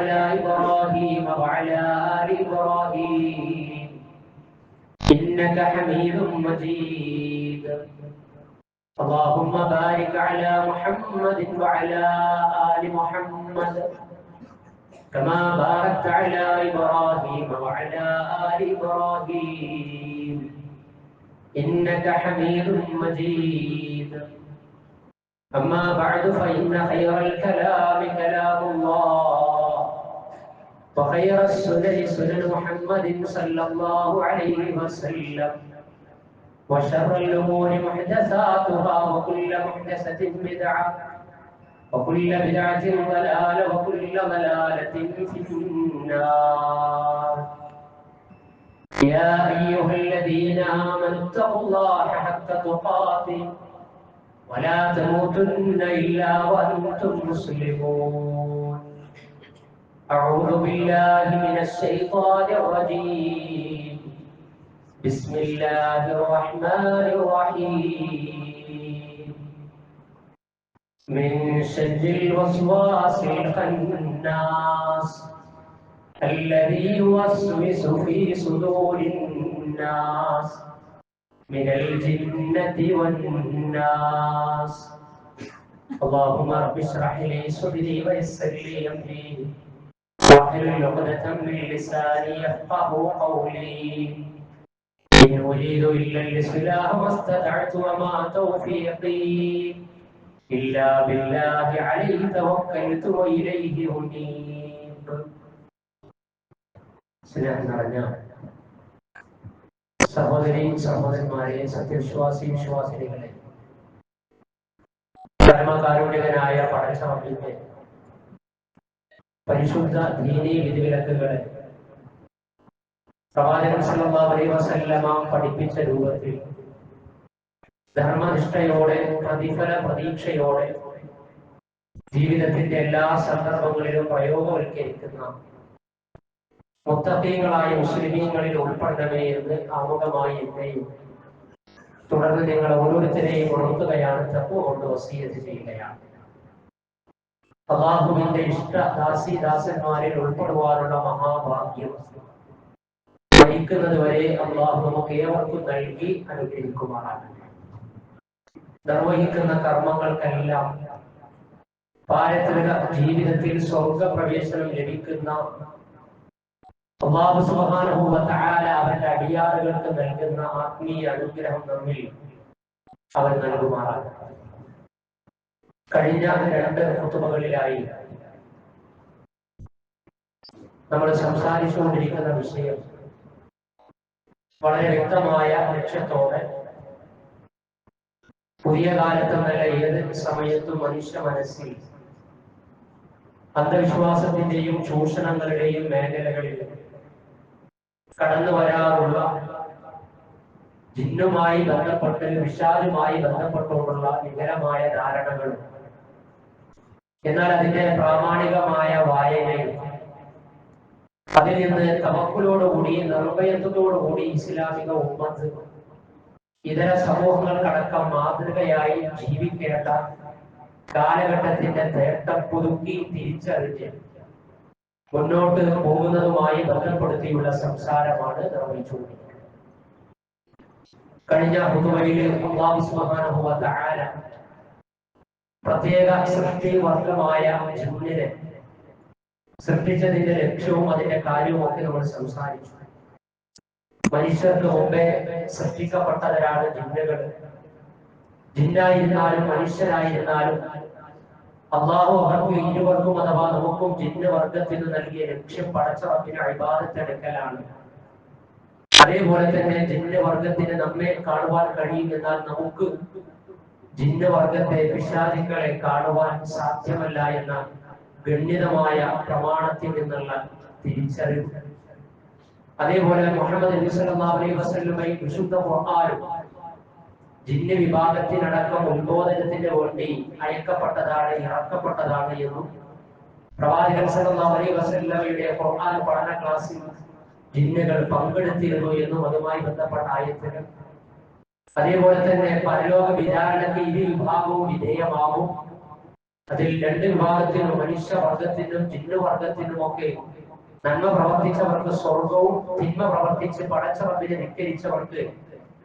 على إبراهيم وعلى آل إبراهيم إنك حميد مجيد. اللهم بارك على محمد وعلى آل محمد كما باركت على إبراهيم وعلى آل إبراهيم إنك حميد مجيد. أما بعد فإن خير الكلام كلام الله وخير السنن سنن محمد صلى الله عليه وسلم وشر الأمور محدثاتها وكل محدثة بدعة وكل بدعة ضلالة وكل ضلالة في النار. يا أيها الذين آمنوا اتقوا الله حق تقاته ولا تموتن إلا وأنتم مسلمون. أعوذ بالله من الشيطان الرجيم. بسم الله الرحمن الرحيم. من شر الوسواس الخناس الذي يوسوس في صدور الناس من الجنة والناس. اللهم رب اشرح لي صدري ويسر لي أمري واحلل عقدة من لساني يفقهوا قولي. إن أريد إلا الإصلاح ما استطعت وما توفيقي إلا بالله عليه توكلت وإليه أنيب. സ്നേഹം നിറഞ്ഞ സഹോദരി സഹോദരന്മാരെ, സത്യവിശ്വാസി വിശ്വാസിനികളെ, പരമകാരുണ്യകനായ പടച്ചവന്റെ പരിശുദ്ധ ദീനീ വിധിവിലക്കുകളെ പ്രവാചകൻ സല്ലല്ലാഹു അലൈഹി വസല്ലമ പഠിപ്പിച്ച രൂപത്തിൽ ധർമ്മനിഷ്ഠയോടെ പ്രതിഫല പ്രതീക്ഷയോടെ ജീവിതത്തിന്റെ എല്ലാ സന്ദർഭങ്ങളിലും പ്രയോഗവൽക്കരിക്കുന്ന മുത്തഖീങ്ങളായ മുസ്ലിമീങ്ങളിൽ ഉൾപ്പെടണമേ എന്ന് ആമുഖമായി എന്നെയും തുടർന്ന് നിങ്ങൾ ഓരോരുത്തരെയും ഉണർത്തുകയാണ്, തഖ്വ കൊണ്ട് വസിയത്ത് ചെയ്യുകയാണ്. അല്ലാഹുവിന്റെ ഇഷ്ടദാസന്മാരിൽ ഉൾപ്പെടുവാനുള്ള മഹാഭാഗ്യം മരിക്കുന്നത് വരെ അല്ലാഹു നമുക്ക് ഏവർക്കും നൽകി അനുഗ്രഹിക്കുമാറാണ്. നിർവഹിക്കുന്ന കർമ്മങ്ങൾക്കെല്ലാം പാരത്രിക ജീവിതത്തിൽ സ്വർഗപ്രവേശനം ലഭിക്കുന്ന അല്ലാഹു സുബ്ഹാനഹു വ തആല അവന്റെ അടിയാറുകൾക്ക് നൽകുന്ന ആത്മീയ അനുഗ്രഹം നമ്മിൽ അവൻ നൽകുമാറാണ്. കഴിഞ്ഞ 2 ഖുതുബകളിലായി നമ്മൾ സംസാരിച്ചുകൊണ്ടിരിക്കുന്ന വിഷയം വളരെ വ്യക്തമായ ലക്ഷ്യത്തോടെ പുതിയ കാലത്തെന്നല്ല ഏത് സമയത്തും മനുഷ്യ മനസ്സിൽ അന്ധവിശ്വാസത്തിന്റെയും ചൂഷണങ്ങളുടെയും മേഖലകളിൽ കടന്നു വരാറുള്ള ജിന്നുമായി ബന്ധപ്പെട്ട് വിശാലുമായി ബന്ധപ്പെട്ടുകൊണ്ടുള്ള വികലമായ ധാരണകളും എന്നാൽ അതിന്റെ പ്രാമാണികമായ വായനയും അതിൽ നിന്ന് തവക്കുലോടുകൂടി നിർഭയത്വത്തോടുകൂടി ഇസ്ലാമിക ഉമ്മത്ത് ഇതര സമൂഹങ്ങൾക്കടക്കം മാതൃകയായി ജീവിക്കേണ്ട കാലഘട്ടത്തിന്റെ നേട്ടം പുതുക്കി തിരിച്ചറിഞ്ഞ് മുന്നോട്ട് പോകുന്നതുമായി ബന്ധപ്പെടുത്തിയുള്ള സംസാരമാണ് നിർവഹിച്ചുകൊണ്ടിരിക്കുന്നത്. കഴിഞ്ഞ ഖുതുബയിൽ അല്ലാഹു സുബ്ഹാനഹു വ തആല പ്രത്യേക സൃഷ്ടി വർഗമായ ജിന്നിനെ സൃഷ്ടിച്ചതിന്റെ ലക്ഷ്യവും അതിന്റെ കാര്യവും ഒക്കെ നമ്മൾ സംസാരിച്ചു. മനുഷ്യർക്ക് മുമ്പേ സൃഷ്ടിക്കപ്പെട്ടവരാണ് ജിന്നുകൾ. ജിന്നായിരുന്നാലും മനുഷ്യരായിരുന്നാലും അല്ലാഹു അവർക്ക് ഇരുവർക്കും അഥവാ നമുക്കും ജിന്ന് വർഗത്തിന് നൽകിയ ലക്ഷ്യം പടച്ച റബ്ബിനെ ഇബാദത്തെടുക്കലാണ്. അതേപോലെ തന്നെ ജിന്ന് വർഗത്തിന് നമ്മെ കാണുവാൻ കഴിയും, എന്നാൽ നമുക്ക് ജിന്ന് വർഗത്തെ പിശാചുക്കളെ കാണുവാൻ സാധ്യമല്ല എന്ന ഗണ്യതമായ പ്രമാണത്തിൽ നിന്നുള്ള തിരിച്ചറിവ്. അതേപോലെ മുഹമ്മദ് നബി സല്ലല്ലാഹു അലൈഹി വസല്ലമയുടെ വിശുദ്ധ ഖുർആനും ജിന്ന് വിഭാഗത്തിനടക്കം ഉത്ബോധനത്തിന് വേണ്ടി അയക്കപ്പെട്ടതാണ്, ഇറക്കപ്പെട്ടതാണ് എന്നും പ്രവാചകൻ സല്ലല്ലാഹു അലൈഹി വസല്ലമയുടെ ഖുർആൻ പഠന ക്ലാസ്സിൽ ജിന്നുകൾ പങ്കെടുത്തിരുന്നു എന്നും അതുമായി ബന്ധപ്പെട്ട ആയത്തുകൾ, അതേപോലെ തന്നെ പരലോക വിചാരണയ്ക്ക് ഇരു വിഭാഗവും വിധേയമാകും, അതിൽ രണ്ട് വിഭാഗത്തിനും മനുഷ്യവർഗത്തിനും ജിന്നുവർഗത്തിനുമൊക്കെ നന്മ പ്രവർത്തിച്ചവർക്ക് സ്വർഗവും തിന്മ പ്രവർത്തിച്ച് പടച്ചറബിനെ ധിക്കരിച്ചവർക്ക്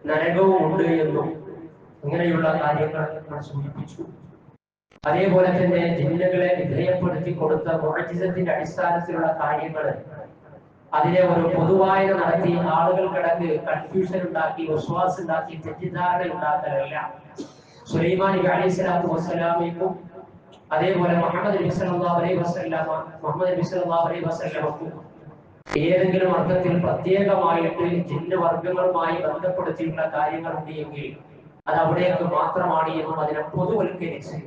നരകവും ഉണ്ട് എന്നും ഇങ്ങനെയുള്ള കാര്യങ്ങൾ നമ്മൾ സൂചിപ്പിച്ചു. അതേപോലെ തന്നെ ജിന്നുകളെ വിധേയപ്പെടുത്തി കൊടുത്ത മുഅ്ജിസത്തിന്റെ അടിസ്ഥാനത്തിലുള്ള കാര്യങ്ങൾ അതിനെ ഒരു പൊതുവായന നടത്തി ആളുകൾക്കിടക്ക് കൺഫ്യൂഷൻ ഉണ്ടാക്കി വിശ്വാസം ഉണ്ടാക്കി തെറ്റിദ്ധാരണ ഉണ്ടാക്കലല്ല. സുലൈമാൻ നബി അലൈഹി സ്വലാത്തു വസ്സലാമയ്ക്കും അതേപോലെ മുഹമ്മദ് നബി സല്ലല്ലാഹു അലൈഹി വസല്ലമക്കും ഏതെങ്കിലും അർത്ഥത്തിൽ പ്രത്യേകമായിട്ട് ജിന്ന് വർഗങ്ങളുമായി ബന്ധപ്പെടുത്തിയിട്ടുള്ള കാര്യങ്ങൾ ഉണ്ടെങ്കിൽ അത് അവിടേക്ക് മാത്രമാണ് എന്നും അതിനെ പൊതുവൽക്കരിച്ച്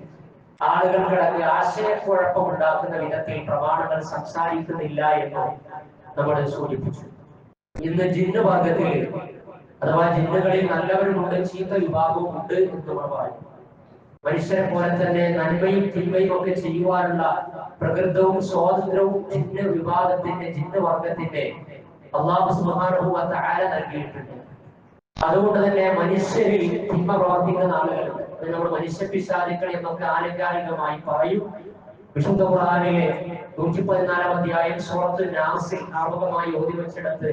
ആളുകൾക്കിടക്ക് ആശയക്കുഴപ്പം ഉണ്ടാക്കുന്ന വിധത്തിൽ പ്രമാണങ്ങൾ സംസാരിക്കുന്നില്ല എന്നും നമ്മൾ സൂചിപ്പിച്ചു. ഇന്ന് ജിന്ന് വർഗത്തിൽ അഥവാ ജിന്നുകളിൽ നല്ലവരുമുണ്ട്, ചീത്ത വിഭാഗവും ഉണ്ട് എന്ന് നമ്മൾ പറയും. മനുഷ്യരെ പോലെ തന്നെ നന്മയും തിന്മയും ഒക്കെ ചെയ്യുവാനുള്ള പ്രകൃതവും സ്വാതന്ത്ര്യവും ജിന്ന് വിഭാഗത്തിന്റെ ജിന്ന് വർഗത്തിന്റെ അല്ലാഹു സുബ്ഹാനഹു വ തആല നൽകിയിട്ടുണ്ട്. അതുകൊണ്ട് തന്നെ മനുഷ്യരിൽ തിന്മ പ്രവർത്തിക്കുന്ന ആളുകളുണ്ട്. നമ്മൾ മനുഷ്യ പിശാചുക്കൾ എന്നൊക്കെ ആലങ്കാരികമായി പറയും. വിശുദ്ധ ഖുർആനിലെ 114 അധ്യായം സൂറത്തുൽ നാസിൽ ആമുഖമായി ഓതി വെച്ചിടത്ത്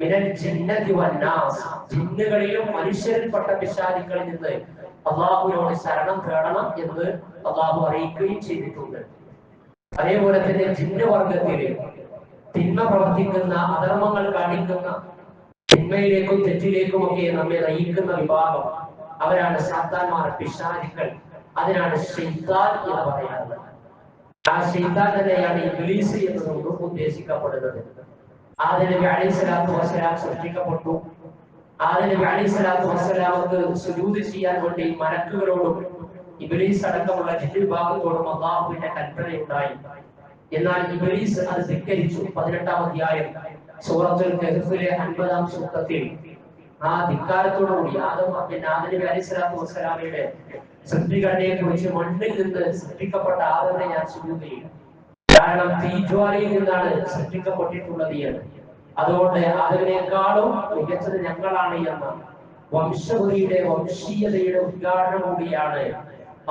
മിനൽ ജിന്നതി വന്നാസ്, ജിന്നുകളിലും മനുഷ്യരിൽപ്പെട്ട പിശാചുക്കളിൽ നിന്ന് അള്ളാഹുവിനോട് ശരണം തേടണം എന്ന് അള്ളാഹു അറിയിക്കുകയും ചെയ്തിട്ടുണ്ട്. അതേപോലെ തന്നെ ജിന്ന് വർഗത്തിൽ തിന്മ പ്രവർത്തിക്കുന്ന, അധർമ്മങ്ങൾ കാണിക്കുന്ന, തിന്മയിലേക്കും തെറ്റിലേക്കും ഒക്കെ നമ്മെ നയിക്കുന്ന വിഭാഗം അവരാണ് സാത്താന്മാർ, പിശാചുക്കൾ. അതിനാണ് ശൈത്താൻ എന്ന് പറയാറുള്ളത്. ആ ശൈത്താൻ തന്നെയാണ് ഇബ്ലീസ് എന്നതുകൊണ്ട് ഉദ്ദേശിക്കപ്പെടുന്നത്. ആദം നബി അലൈഹി സ്വലാത്തു വസ്സലാം സൃഷ്ടിക്കപ്പെട്ടു. ആദം നബി അലൈഹി സ്വലാത്തു വസ്സലാമക്ക് സുജൂദ് ചെയ്യാൻ വേണ്ടി മലക്കുകളോടും ഇബ്ലീസ് അടക്കമുള്ള ജിന്ന് വിഭാഗത്തോടും അല്ലാഹുവിന്റെ കൽപ്പനയുണ്ടായി. എന്നാൽ ഇബ്ലീസ് അത് ധിക്കരിച്ചു. 18-ാം അധ്യായം സൂറത്തുൽ കഹ്ഫിലെ 50-ാം സൂക്തത്തിൽ ആ ധിക്കാരത്തോടുകൂടി ആദം നബി അലൈഹി സ്വലാത്തു വസ്സലാമയുടെ സൃഷ്ടിഘടനയെ കുറിച്ച് മണ്ണിൽ നിന്ന് സൃഷ്ടിക്കപ്പെട്ട ആദമിനെ ഞാൻ സുജൂദ് ചെയ്യും, കാരണം തീജ്വാലയിൽ നിന്നാണ് സൃഷ്ടിക്കപ്പെട്ടിട്ടുള്ളത് എന്ന്. അതുകൊണ്ട് ആദമിനേക്കാളും മികച്ചത് ഞങ്ങളാണ് എന്ന വംശീയതയുടെ ഉദ്ഘാടനം കൂടിയാണ്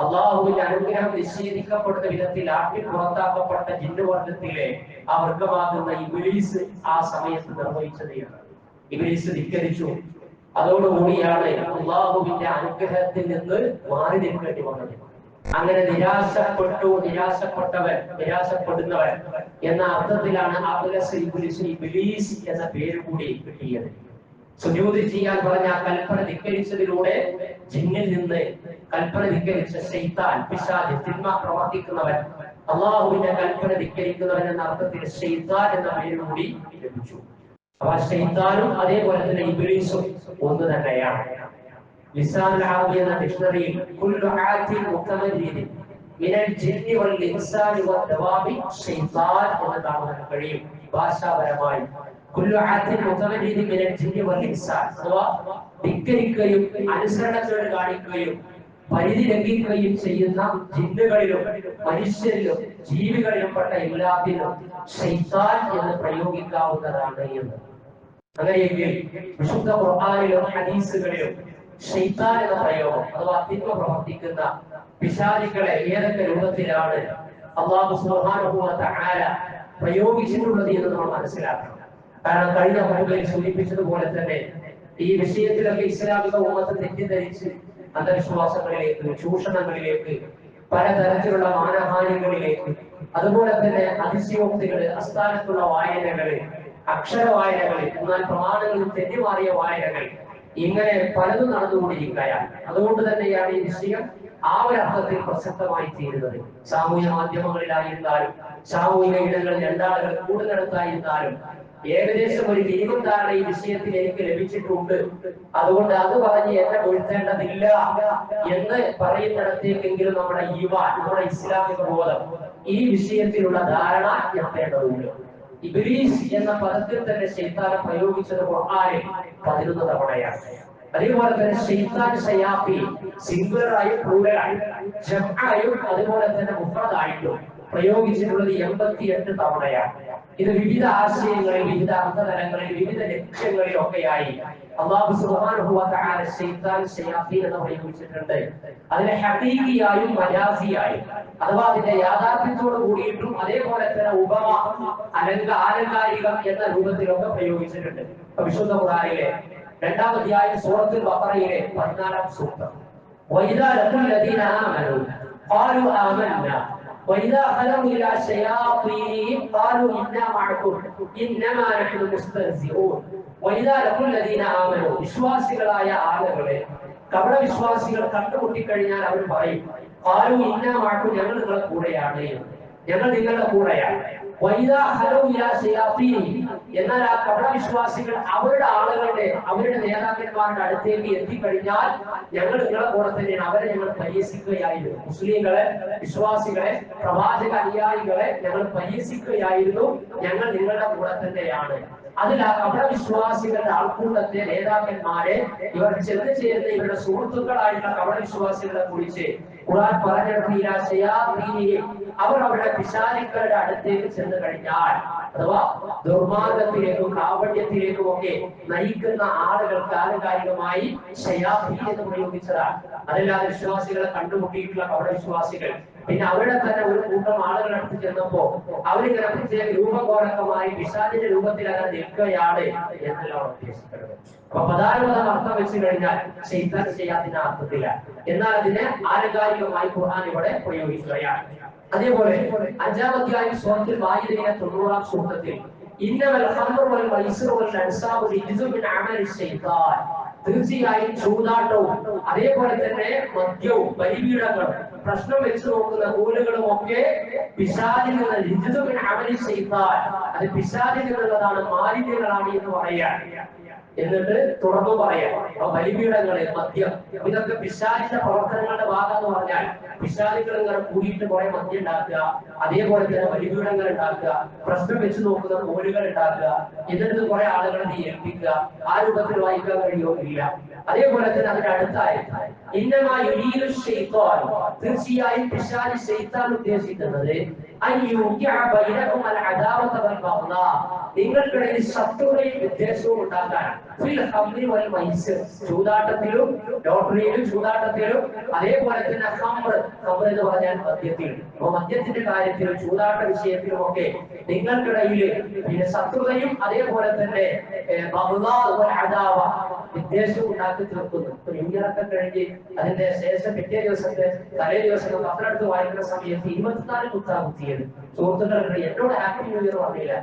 അള്ളാഹുവിന്റെ അനുഗ്രഹം നിഷേധിക്കപ്പെടുന്ന വിധത്തിൽ ആട്ടി പുറത്താക്കപ്പെട്ട ജിന്നുവർഗത്തിലെ ആ വർഗമാകുന്ന ഇബ്ലീസ് ആ സമയത്ത് നിർവഹിച്ചത്. ഇബ്ലീസ് ധിക്കരിച്ചു. അതോടുകൂടിയാണ് അള്ളാഹുവിന്റെ അനുഗ്രഹത്തിൽ നിന്ന് മാറി നിൽക്കേണ്ടി വന്നത്. അങ്ങനെ നിരാശപ്പെടുന്നവൻ എന്ന അർത്ഥത്തിലാണ് ഇബ്ലീസ് എന്ന പേര് കൂടി കിട്ടിയത്. സുജൂദ് ചെയ്യാൻ പറഞ്ഞ കൽപ്പന ധിക്കരിച്ചതിലൂടെ ജിന്നിൽ നിന്ന് കൽപ്പന ധിക്കരിച്ച ശൈത്താൻ, പിശാച്, തിന്മ പ്രവർത്തിക്കുന്നവൻ, അള്ളാഹുവിന്റെ കൽപ്പന ധിക്കരിക്കുന്നവൻ എന്ന അർത്ഥത്തിൽ ശൈത്താൻ എന്ന പേര് കൂടി ലഭിച്ചു. അപ്പൊ ശൈത്താനും അതേപോലെ തന്നെ ഇബ്ലീസും ഒന്ന് തന്നെയാണ്. ലിസാനുൽ അറബി എന്ന ഡിക്ഷണറിയിൽ കുല്ലു ആതിൻ മുതമരീദ് മിനൽ ജിന്നി വൽ ഇൻസാനി വദ്ദവാബി ശൈത്താൻ എന്ന് കാണാൻ കഴിയും. ഭാഷാപരമായി കുല്ലു ആതിൻ മുതമരീദ് മിനൽ ജിന്നി വൽ ഇൻസാൻ, അഥവാ ധിക്കരിക്കുകയും അനുസരണക്കേട് കാണിക്കുകയും പരിധി ലംഘിക്കുകയും ചെയ്യുന്ന ജിന്നുകളിലും മനുഷ്യരിലും ജീവികളിലും പെട്ട എല്ലാത്തിനും ശൈത്താൻ എന്ന് പ്രയോഗിക്കാവുന്നതാണ് എന്ന്. അങ്ങനെയെങ്കിൽ വിശുദ്ധ ഖുർആനിലും ഹദീസുകളിലും ശൈത്താൻ എന്ന പ്രയോഗം അഥവാ തിന്മ പ്രവർത്തിക്കുന്ന പിശാചുക്കളെ ഏതൊക്കെ രൂപത്തിലാണ് അല്ലാഹു സുബ്ഹാനഹു വ തആല പ്രയോഗിച്ചിട്ടുള്ളത് എന്ന് നമ്മൾ മനസ്സിലാക്കണം. കാരണം കഴിഞ്ഞ ഭാഗങ്ങളിൽ സൂചിപ്പിച്ചതുപോലെ തന്നെ ഈ വിഷയത്തിലൊക്കെ ഇസ്ലാമിക ഉമ്മത്ത് തെറ്റിദ്ധരിച്ച് അന്ധവിശ്വാസങ്ങളിലേക്ക്, ചൂഷണങ്ങളിലേക്ക്, പലതരത്തിലുള്ള മാനഹാനികളിലേക്ക്, അതുപോലെ തന്നെ അതിശയോക്തികള്, അസ്ഥാനത്തുള്ള വായനകള്, അക്ഷര വായനകൾ, എന്നാൽ പ്രമാണങ്ങളിൽ തെറ്റിമാറിയ വായനകൾ, ഇങ്ങനെ പലതും നടന്നുകൊണ്ടിരിക്കുകയാണ്. അതുകൊണ്ട് തന്നെയാണ് ഈ വിഷയം ആ ഒരു അർത്ഥത്തിൽ പ്രസക്തമായി തീരുന്നത്. സാമൂഹ്യ മാധ്യമങ്ങളിലായിരുന്നാലും സാമൂഹിക ഇടങ്ങളിൽ രണ്ടാളുകൾ കൂടുതലെടുത്തായിരുന്നാലും ഏകദേശം ഒരു മിനിമം ധാരണ ഈ വിഷയത്തിൽ എനിക്ക് ലഭിച്ചിട്ടുണ്ട്. അതുകൊണ്ട് അത് പറഞ്ഞ് എന്നെ വീഴ്ത്തേണ്ടതില്ല എന്ന് പറയുന്നിടത്തേക്കെങ്കിലും നമ്മുടെ ഈമാൻ, നമ്മുടെ ഇസ്ലാമിക ബോധം ഈ വിഷയത്തിലുള്ള ധാരണ എത്തേണ്ടതുണ്ട്. ഇബ്ലീസ് എന്ന പദത്തിൽ തന്നെ ശൈത്താനെ പ്രയോഗിച്ചത് ഖുർആനിൽ 11 തവണയാണ്. അതേപോലെ തന്നെ ശൈത്താൻ, ശയാത്തീൻ സിംഗുലറായും പ്ലൂറലായും ജംആയും അതുപോലെ തന്നെ മുഫ്രദായിട്ടും പ്രയോഗിച്ചിട്ടുള്ളത് 88 തവണയാണ്. ഇത് വിവിധ ആശയങ്ങളിൽ, വിവിധ അർത്ഥതലങ്ങളിൽ, വിവിധ ലക്ഷ്യങ്ങളിലൊക്കെയായി അല്ലാഹു സുബ്ഹാനഹു വ തആല ശൈത്താൻ ശയാത്തീൻ എന്ന് പ്രയോഗിച്ചിട്ടുണ്ട്. അതിനെ ഹഖീഖിയായും മജാസിയായും, അഥവാ അതിന്റെ യാഥാർത്ഥ്യത്തോട് കൂടിയിട്ടും അതേപോലെ തന്നെ ഉപമ, ആലങ്കാരികം എന്ന രൂപത്തിലൊക്കെ പ്രയോഗിച്ചിട്ടുണ്ട്. വിശുദ്ധ ഖുർആനിലെ 2-ാം അധ്യായം സൂറത്തുൽ ബഖറയിലെ 14-ാം സൂക്തം, വഇദാ ലഖുൽ ലദീന ആമനൂ ഖാലൂ ആമന്നാ വഇദാ ഖലൂ ഇലാ ശയാത്തീനിഹിം ഖാലൂ ഇന്നാ മഅകും ഇന്നമാ നഹ്നു മുസ്തഹ്സിഊൻ. വഇദാ ലഖുൽ ലദീന ആമനൂ, വിശ്വാസികളായ ആളുകളെ കപട വിശ്വാസികൾ കണ്ടുമുട്ടിക്കഴിഞ്ഞാൽ അവർ പറയും, ഖാലൂ ഇന്നാ മഅകും, ഞങ്ങൾ നിങ്ങളുടെ കൂടെയാണ്, ഞങ്ങൾ നിങ്ങളുടെ കൂടെയാണ്. വഇദാ ഖലൂ ഇലാ ശയാത്തീനിഹിം, എന്നാൽ ആ കപട വിശ്വാസികൾ അവരുടെ ആളുകളുടെ, അവരുടെ നേതാക്കന്മാരുടെ അടുത്തേക്ക് എത്തിക്കഴിഞ്ഞാൽ ഞങ്ങൾ നിങ്ങളുടെ കൂടെ തന്നെയാണ്, അവരെ ഞങ്ങൾ പരിഹസിക്കുകയായിരുന്നു. മുസ്ലിങ്ങളെ, വിശ്വാസികളെ, പ്രവാചക അനുയായികളെ ഞങ്ങൾ പരിഹസിക്കുകയായിരുന്നു, ഞങ്ങൾ നിങ്ങളുടെ കൂടെ തന്നെയാണ്. അതിൽ ആ കപട വിശ്വാസികളുടെ ആൾക്കൂട്ടത്തെ, നേതാക്കന്മാരെ, ഇവർ ചെന്ന് ചേരുന്ന ഇവരുടെ സുഹൃത്തുക്കളായിട്ടുള്ള കപട വിശ്വാസികളെ കുറിച്ച് ഖുർആൻ പറഞ്ഞിടത്ത് അവർ അവരുടെ പിശാചുക്കളുടെ അടുത്തേക്ക് ചെന്ന് കഴിഞ്ഞാൽ, അഥവാ ദുർമാർഗത്തിലേക്കും കാപട്യത്തിലേക്കും ഒക്കെ നയിക്കുന്ന ആളുകൾക്ക് ആനുകാലികമായി ശയാത്തീൻ എന്ന് പ്രയോഗിച്ചതാണ്. അതല്ലാതെ വിശ്വാസികളെ കണ്ടുമുട്ടിയിട്ടുള്ള കപട വിശ്വാസികൾ പിന്നെ അവരുടെ തന്നെ ഒരു കൂട്ടം ആളുകൾ അടുത്ത് ചെന്നപ്പോ അവരിങ്ങനെ പ്രത്യേക രൂപകോലകമായി പിശാചിന്റെ രൂപത്തിൽ അങ്ങനെ നിൽക്കുകയാണ് എന്നല്ല ഉദ്ദേശിക്കുന്നത്. അപ്പൊ പദാനുപദം അർത്ഥം വെച്ച് കഴിഞ്ഞാൽ ശൈത്താൻ ശയാത്തീന്റെ അർത്ഥത്തില്ല, എന്നാൽ അതിനെ ആനുകാലികമായി ഖുർആൻ ഇവിടെ പ്രയോഗിക്കുകയാണ്. അതേപോലെ 5-ാം അധ്യായം സൂറത്തുൽ മാഇദയിലെ 90-ാം സൂക്തത്തിൽ ഇന്നമൽ ഖംറു വൽ മൈസിറു വൽ അൻസാബു റിജ്സുൻ മിൻ അമലി ശൈത്താൻ, തീർച്ചയായും ചൂതാട്ടവും അതേപോലെ തന്നെ മദ്യവും ബലിപീഠങ്ങളും പ്രശ്നം വെച്ച് നോക്കുന്ന കൂലുകളും ഒക്കെ പിശാചിൽ നിന്ന്, റിജ്സുൻ മിൻ അമലി ശൈത്താൻ, അത് പിശാചിൽ നിന്നുള്ളതാണ്, മാലിന്യങ്ങളാണ് എന്ന് പറയാൻ. എന്നിട്ട് തുറന്നു പറയാം, ബലിപീഠങ്ങള്, മദ്യം, ഇതൊക്കെ പിശാചിന്റെ പ്രവർത്തനങ്ങളുടെ ഭാഗം എന്ന് പറഞ്ഞാൽ പിശാചുക്കൾ ഇങ്ങനെ കൂടിയിട്ട് കുറെ മദ്യം ഉണ്ടാക്കുക, അതേപോലെ തന്നെ ബലിപീഠങ്ങൾ ഉണ്ടാക്കുക, പ്രശ്നം വെച്ച് നോക്കുന്ന കോലുകൾ ഉണ്ടാക്കുക, എന്നിട്ട് കുറെ ആളുകളെ നീ ഏൽപ്പിക്കുക. ആ രൂപത്തിൽ വായിക്കാൻ കഴിയോ? ഇല്ല. അതേപോലെ തന്നെ അതിന്റെ അടുത്തായി തീർച്ചയായും പിശാച് ശൈത്താൻ ഉദ്ദേശിക്കുന്നത് നിങ്ങൾക്കിടയിൽ ശത്രുതയും വിദ്വേഷവും ഉണ്ടാക്കാൻ, ചൂതാട്ടത്തിലും ലോട്ടറിയിലും ചൂതാട്ടത്തിലും അതേപോലെ തന്നെ ഖംർ എന്ന് പറഞ്ഞാൽ മദ്യത്തിൽ, മദ്യത്തിന്റെ കാര്യത്തിലും ചൂതാട്ട വിഷയത്തിലും ഒക്കെ നിങ്ങൾക്കിടയിൽ പിന്നെ ശത്രുതയും അതേപോലെ തന്നെ വിദ്വേഷവും ഉണ്ടാക്കി തീർക്കുന്നു. ന്യൂഇയറൊക്കെ കഴിഞ്ഞ് അതിന്റെ ശേഷം പിറ്റേ ദിവസത്തെ തലേ ദിവസം പത്രമെടുത്ത് വായിക്കുന്ന സമയത്ത് 24 കുത്താ കുത്തിയത്. സുഹൃത്തുക്കൾ എന്നോട് ഹാപ്പി ന്യൂ ഇയർ പറഞ്ഞില്ല,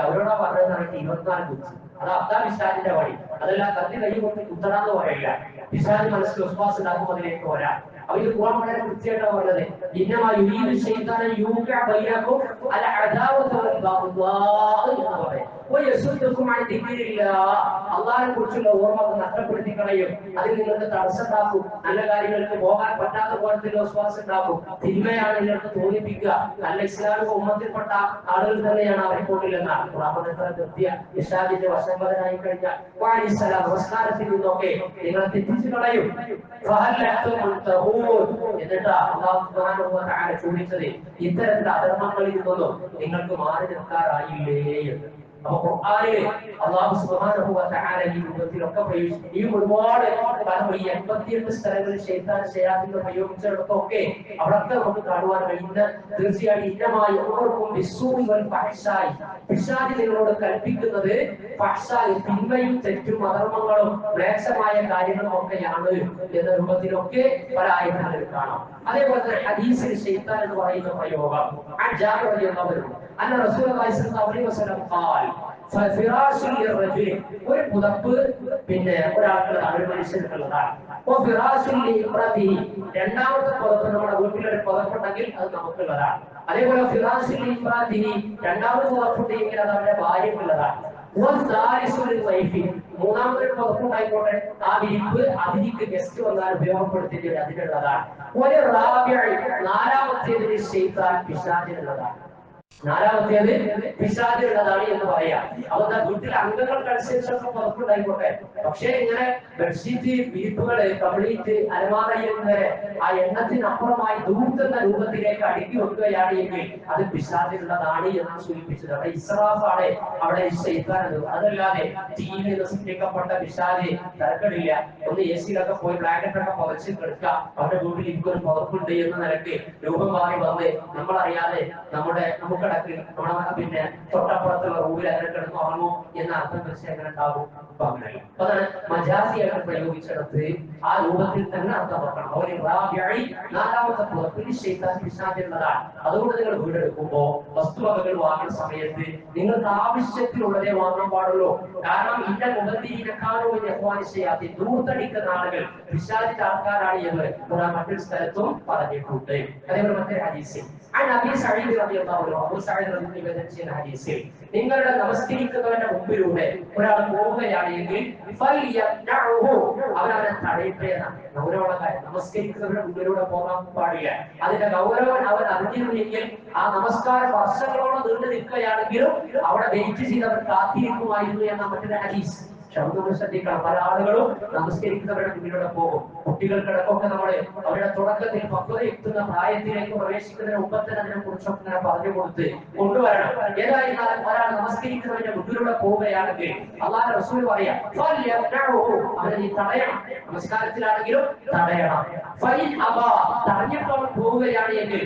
അവരോടാ പറഞ്ഞതെന്ന് 24 കുത്തി. അത് അബ്ദാ പിശാചിന്റെ വഴി. അതെല്ലാം കത്തി കൈ കൊണ്ട് കുത്തടാന്ന് പറയില്ല. പിശാച് മനസ്സിൽ വിശ്വാസം ഉണ്ടാക്കും, അതിലേക്ക് വരാം. അപ്പൊ ഇത് ഖുർആൻ വളരെ കൃത്യമായിട്ടാണ് പറഞ്ഞത്, ഇന്നമാ യുരീദു ശൈത്താന യൂഖിഅ ബൈനകും അൽ അദാവത വൽ ബഗ്ദാഅ എന്ന് പറയും. വയസുദ്ദുകും അൻ ദിക്രില്ലാഹ്, അല്ലാഹുവിനെ കുറിച്ചുള്ള ഓർമ്മ നഷ്ടപ്പെടുത്തി കളയും, അതിൽ നിങ്ങൾക്ക് തടസ്സമുണ്ടാക്കും, നല്ല കാര്യങ്ങൾക്ക് പോകാൻ പറ്റാത്ത പോലത്തെ വിശ്വാസം ഉണ്ടാക്കും, തിന്മയാണ് നിങ്ങൾക്ക് തോന്നിപ്പിക്കുക, നല്ല ഇസ്ലാമിക ഉമ്മത്തിൽപ്പെട്ട ആളുകൾ തന്നെയാണ് അവരെ കൊണ്ടില്ലെന്നാണ് ഖുർആൻ എത്ര കൃത്യ. പിശാചിന്റെ വശംവദനായി കഴിഞ്ഞാൽ നമസ്കാരത്തിൽ നിന്നൊക്കെ നിങ്ങളെ തെറ്റിച്ചു കളയും. എന്നിട്ട് അല്ലാഹു സുബ്ഹാനഹു വ തആല ചോദിച്ചത്, ഇത്തരത്തിലുള്ള അധർമ്മങ്ങളിൽ നിന്നൊന്നും നിങ്ങൾക്ക് മാറി നിൽക്കാറായില്ലേ എന്ന്. അപ്പൊ ഖുർആനിൽ അല്ലാഹു സുബ്ഹാനഹു വ തആല ഈ രൂപത്തിലൊക്കെ പ്രയോഗിച്ചു. ഈ ഒരുപാട് കാരണം ഈ 88 സ്ഥലങ്ങളിൽ ശൈത്താൻ ശയാത്തീൻ പ്രയോഗിച്ചിടത്തൊക്കെ അവിടൊക്കെ നമുക്ക് കാണുവാൻ കഴിയുന്ന തീർച്ചയായും ഇന്നമായി ഓർക്കും ബിസ്സൂഇ വൽ ഫഹ്ശായി, പിശാച് നിങ്ങളോട് കൽപ്പിക്കുന്നത് ഫഹ്ശായി, തിന്മയും തെറ്റും അധർമ്മങ്ങളും മ്ലേച്ഛമായ കാര്യങ്ങളും ഒക്കെയാണ് എന്ന രൂപത്തിലൊക്കെ പല ആയത്തുകളിൽ കാണാം. അതേപോലെ തന്നെ ഹദീസിൽ ശൈത്താൻ എന്ന് പറയുന്ന പ്രയോഗം ജാബിർ റളിയല്ലാഹു അൻഹു അന്ന റസൂലുള്ളാഹി സ്വല്ലല്ലാഹു അലൈഹി വസല്ലം ഖാൽ ഫിറാശുൽ ലിർറജുൽ, ഒരു പുതപ്പ് പിന്നെ ഒരാൾക്കുള്ളതാണ്, ഒരു മനുഷ്യനുള്ളതാണ്. ഫിറാശുൽ ലിഇംറതിഹി, രണ്ടാമത്തെ പുതപ്പ് നമ്മുടെ വീട്ടിലൊരു പുതപ്പുണ്ടെങ്കിൽ അത് നമുക്കുള്ളതാണ്. അതേപോലെ ഫിറാശുൽ ലിഇംറതിഹി, രണ്ടാമത്തെ പുതപ്പുണ്ടെങ്കിൽ അത് അവരുടെ ഭാര്യക്കുള്ളതാണ്. മൂന്നാമത്തെ പുതപ്പുണ്ടായിക്കോട്ടെ, ആ വിരിപ്പ് അതിഥിക്ക് ഗസ്റ്റ് വന്നാൽ ഉപയോഗപ്പെടുത്തിയിട്ട് അതിനുള്ളതാണ്. നാലാമത്തേതിന് ശൈത്താൻ പിശാചിനുള്ളതാണ്. നാലാമത്തേത് പിശാചുള്ളതാണ് എന്ന് പറയാം. അതെന്താ, വീട്ടിലെ അംഗങ്ങൾക്കനുസരിച്ചൊക്കെ പുറത്തുണ്ടായിക്കോട്ടെ, പക്ഷേ ഇങ്ങനെ ബെഡ്ഷീറ്റ്, വിരിപ്പുകള്, കംപ്ലീറ്റ് അലമാരയിൽ വരെ ആ എണ്ണത്തിനപ്പുറമായി ദൂർത്തുന്ന രൂപത്തിലേക്ക് അടുക്കി വെക്കുകയാണ് എങ്കിൽ അത് പിശാചുള്ളതാണ് എന്നാണ് സൂചിപ്പിച്ചത്. അവിടെ ഇസ്രാഫാണ്, അവിടെ ശൈത്താനത്. അതല്ലാതെ ടിവിയിൽ നിന്ന് സൃഷ്ടിക്കപ്പെട്ട പിശാച് തരക്കടില്ല. ഒന്ന് എ സിയിലൊക്കെ പോയി ബ്ലാങ്കറ്റൊക്കെ പുതച്ച് കിടക്കുക, അവരുടെ വീട്ടിൽ എനിക്കൊരു പുറപ്പുണ്ട് എന്ന നിലയ്ക്ക് രൂപം മാറി വന്ന് നമ്മളറിയാതെ നമുക്കിടക്ക് നമ്മുടെ പിന്നെ തൊട്ടപ്പുറത്തുള്ള റൂമിൽ അങ്ങനെ കിടന്ന് ഉറങ്ങും എന്ന അർത്ഥം വെച്ച് എങ്ങനെ ഉണ്ടാകും? അപ്പൊ അങ്ങനെയല്ല. അതാണ് മജാസിയായിട്ട് പ്രയോഗിച്ചെടുത്ത് ആ രൂപത്തിൽ തന്നെ അർത്ഥം വെക്കണം. ഒരു നാലാമത്തെ പുറപ്പിൽ ശൈത്താൻ പിശാചുള്ളതാണ്. അതുകൊണ്ട് നിങ്ങൾ വീടെടുക്കുമ്പോ വസ്തുവകകൾ വാങ്ങുന്ന സമയത്ത് നിങ്ങൾക്ക് ആവശ്യത്തിനുള്ളതേ വാങ്ങാൻ പാടുള്ളൂ. കാരണം ഇന്ന മുഖത്തിരിക്കാനോ ചെയ്യാത്ത ദൂർത്തടിക്കുന്ന ആളുകൾ പിശാചിന്റെ ആൾക്കാരാണ് എന്ന് മറ്റൊരു സ്ഥലത്തും പറഞ്ഞിട്ടുണ്ട്. അതേപോലെ മറ്റൊരു ഹദീസിൽ നിങ്ങളുടെ നമസ്കരിക്കുന്നവന്റെ മുമ്പിലൂടെ ഒരാൾ പോവുകയാണെങ്കിൽ അവനവനെ തടയട്ടെ എന്നാണ് ഗൗരവമുള്ള കാര്യം. നമസ്കരിക്കുന്നവരുടെ മുമ്പിലൂടെ പോകാൻ പാടില്ല. അതിന്റെ ഗൗരവം അവൻ അറിഞ്ഞിരുന്നെങ്കിൽ ആ നമസ്കാരം വർഷങ്ങളോളം നീണ്ടു നിൽക്കുകയാണെങ്കിലും അവിടെ വെയിറ്റ് ചെയ്തവർ കാത്തിരിക്കുമായിരുന്നു എന്ന മറ്റൊരു ഹദീസ്. ശബ്ദങ്ങൾ ശ്രദ്ധിക്കണം. പല ആളുകളും നമസ്കരിക്കുന്നവരുടെ മുന്നിലൂടെ പോകും. കുട്ടികൾക്കിടക്കൊക്കെ നമ്മള് അവരുടെ തുടക്കത്തിൽ പക്വതയെത്തുന്ന പ്രായത്തിലേക്ക് പ്രവേശിക്കുന്നതിന് മുമ്പ് തന്നെ അതിനെ കുറിച്ചൊക്കെ ഇങ്ങനെ പറഞ്ഞു കൊടുത്ത് കൊണ്ടുവരണം. ഏതായിരുന്നാലും ഒരാൾ നമസ്കരിക്കുന്നവരുടെ മുന്നിലൂടെ പോവുകയാണെങ്കിൽ അല്ലാഹുവിന്റെ റസൂൽ പറയാ, അവനെ നീ തടയണം. നമസ്കാരത്തിലാണെങ്കിലും തടയണം. തടഞ്ഞിട്ട് അവൻ പോവുകയാണ് എങ്കിൽ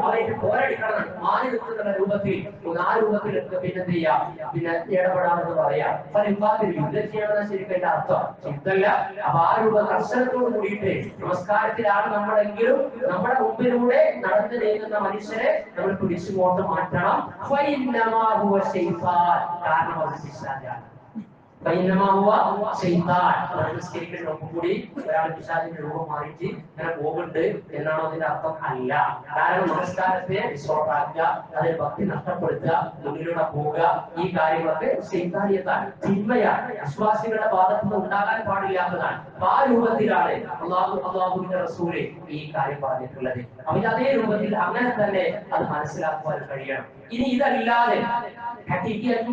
അവരെ പോരടിക്കണം. മാറി നിൽക്കുന്ന രൂപത്തിൽ ആ രൂപത്തിൽ പിന്നെന്ത് ചെയ്യാം, പിന്നെ ഇടപെടാമെന്ന് പറയാം. യുദ്ധം ചെയ്യണമെന്ന് ശരിക്കും എന്റെ അർത്ഥം ചിന്തല്ല. അപ്പൊ ആ രൂപ കർശനത്തോട് കൂടിയിട്ട് നമസ്കാരത്തിലാണ് നമ്മളെങ്കിലും നമ്മുടെ മുമ്പിലൂടെ നടന്നു നീങ്ങുന്ന മനുഷ്യരെ നമ്മൾ പിടിച്ചുകൊണ്ട് മാറ്റണം. കാരണം അത് പിശാചാണ്. കൂടി ഒരാൾ പിശാചിന്റെ രൂപം മാറിയിട്ട് ഇങ്ങനെ പോകുന്നുണ്ട് എന്നാണോ അതിന്റെ അർത്ഥം? അല്ല. കാരണം നമസ്കാരത്തെ ഡിസ്റ്റോർട്ടാക്കുക, അതിൽ ഭക്തി നഷ്ടപ്പെടുത്തുക, മുന്നിലൂടെ പോവുക, ഈ കാര്യങ്ങളൊക്കെ ശൈത്താനിയത്താണ്, തിന്മയാണ്, വിശ്വാസികളുടെ ഭാഗത്ത് നിന്ന് ഉണ്ടാകാൻ പാടില്ലാത്തതാണ്. ആ രൂപത്തിലാണ് അള്ളാഹുവിന്റെ റസൂല് ഈ കാര്യം പറഞ്ഞിട്ടുള്ളത്. അപ്പൊ അതേ രൂപത്തിൽ അങ്ങനെ തന്നെ അത് മനസ്സിലാക്കുവാൻ കഴിയണം. ഇനി ഇതല്ലാതെ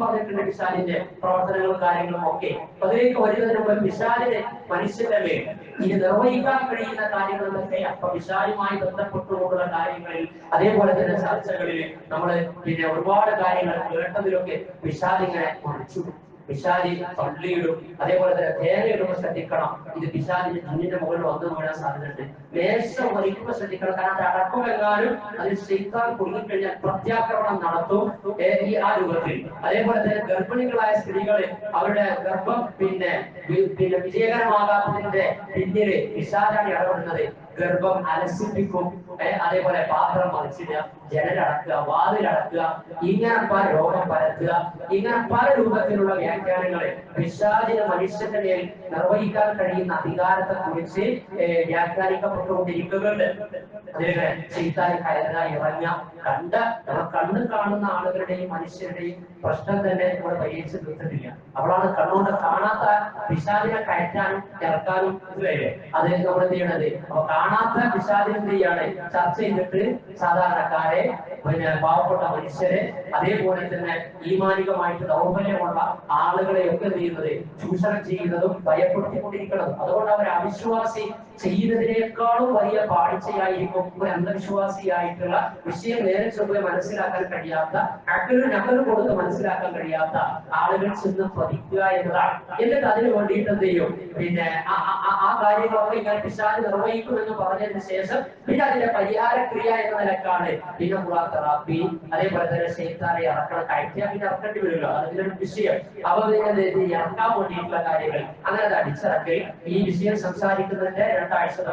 പറഞ്ഞിട്ടുണ്ട് പിശാചിന്റെ പ്രവർത്തനങ്ങളും കാര്യങ്ങളും ഒക്കെ. അതിലേക്ക് വരുന്നതിന് മുമ്പ് പിശാചിനെ മനുഷ്യന്റെ മേൽ ഇനി നിർവഹിക്കാൻ കഴിയുന്ന കാര്യങ്ങളിലൊക്കെ അപ്പൊ പിശാചുമായി ബന്ധപ്പെട്ടുകൊണ്ടുള്ള കാര്യങ്ങളിൽ അതേപോലെ തന്നെ ചർച്ചകളിൽ നമ്മൾ പിന്നെ ഒരുപാട് കാര്യങ്ങൾ കേട്ടതിലൊക്കെ പിശാചിങ്ങനെ മറിച്ചു, പിശാചി തള്ളിയിടും. അതേപോലെ തന്നെ തേങ്ങയിടുമ്പോൾ ശ്രദ്ധിക്കണം. ഇത് പിശാചിന്റെ ജിന്നിന്റെ മുകളിൽ വന്നു വീഴാൻ സാധ്യതയുണ്ട്. മേശം വലിക്കുമ്പോൾ ശ്രദ്ധിക്കണം. കാരണം അടക്കമെങ്ങാനും അതിൽ ശൈത്താൻ കുടുങ്ങിക്കഴിഞ്ഞാൽ പ്രത്യാക്രമണം നടത്തും ആ രൂപത്തിൽ. അതേപോലെ തന്നെ ഗർഭിണികളായ സ്ത്രീകൾ അവരുടെ ഗർഭം പിന്നെ വിജയകരമാകാത്തതിന്റെ പിന്നില് പിശാചാണ് ഇടപെടുന്നത്. ഗർഭം അലസിപ്പിക്കും. അതേപോലെ പാത്രം മറിച്ചിടുക, ജനലടക്കുക, വാതിലടക്കുക, ഇങ്ങനെ പല രോഗം പരത്തുക, ഇങ്ങനെ പല രൂപത്തിലുള്ള വ്യാഖ്യാനങ്ങളെ പിശാചിന് മനുഷ്യന്റെ മേൽ നിർവഹിക്കാൻ കഴിയുന്ന അധികാരത്തെ കുറിച്ച് വ്യാഖ്യാനിക്കപ്പെട്ടുകൊണ്ടിരിക്കുന്നുണ്ട്. അതിലെ ചെയ്താൽ കയറുക, ഇറങ്ങുക, കണ്ണ് കാണുന്ന ആളുകളുടെയും മനുഷ്യരുടെയും പ്രശ്നം തന്നെ നമ്മൾ പരിഹരിച്ച് തീർത്തിട്ടില്ല. അവളാണ് കണ്ണുകൊണ്ട് കാണാത്ത പിശാചിനെ കയറ്റാനും ഇറക്കാനും അത് നമ്മൾ എന്ത് ചെയ്യണത്. അപ്പൊ കാണാത്ത പിശാചിനെ എന്ത് ചെയ്യാണ് ചർച്ച ചെയ്തിട്ട് സാധാരണക്കാരെ, പിന്നെ പാവപ്പെട്ട മനുഷ്യരെ, അതേപോലെ തന്നെ ഈമാനികമായിട്ട് ദൗർബല്യമുള്ള ആളുകളെയൊക്കെ എന്ത് ചെയ്യുന്നത്, ചൂഷണം ചെയ്യുന്നതും ഭയപ്പെടുത്തിക്കൊണ്ടിരിക്കുന്നതും. അതുകൊണ്ട് അവർ അവിശ്വാസി ചെയ്യുന്നതിനേക്കാളും വലിയ പാഴ്ചയായിരിക്കും ഒരു അന്ധവിശ്വാസിയായിട്ടുള്ള വിഷയം നേരെ ചൊവ്വെ മനസ്സിലാക്കാൻ കഴിയാത്ത, നക്കല് കൊടുത്ത് മനസ്സിലാക്കാൻ കഴിയാത്ത ആളുകൾ ചെന്ന് പതിക്കുക എന്നതാണ്. എന്നിട്ട് അതിന് വേണ്ടിയിട്ട് എന്ത് ചെയ്യും, പിന്നെ ആ കാര്യങ്ങളൊക്കെ ഇങ്ങനെ പിശാച് നിർവഹിക്കുമെന്ന് പറഞ്ഞതിന് ശേഷം പിന്നെ അതിന്റെ പരിഹാരക്രിയ എന്ന നിലക്കാണ് പിന്നെ തെറാപ്പി, അതേപോലെ തന്നെ ശൈത്താനെ ഇറക്കണം, കയറ്റിയാൽ പിന്നെ ഇറക്കേണ്ടി വരില്ല, അതിന്റെ ഒരു വിഷയം. അപ്പൊ ഇറക്കാൻ വേണ്ടിയിട്ടുള്ള കാര്യങ്ങൾ അങ്ങനെ അത് അടിച്ചിറക്കി. ഈ വിഷയം സംസാരിക്കുന്നതിന്റെ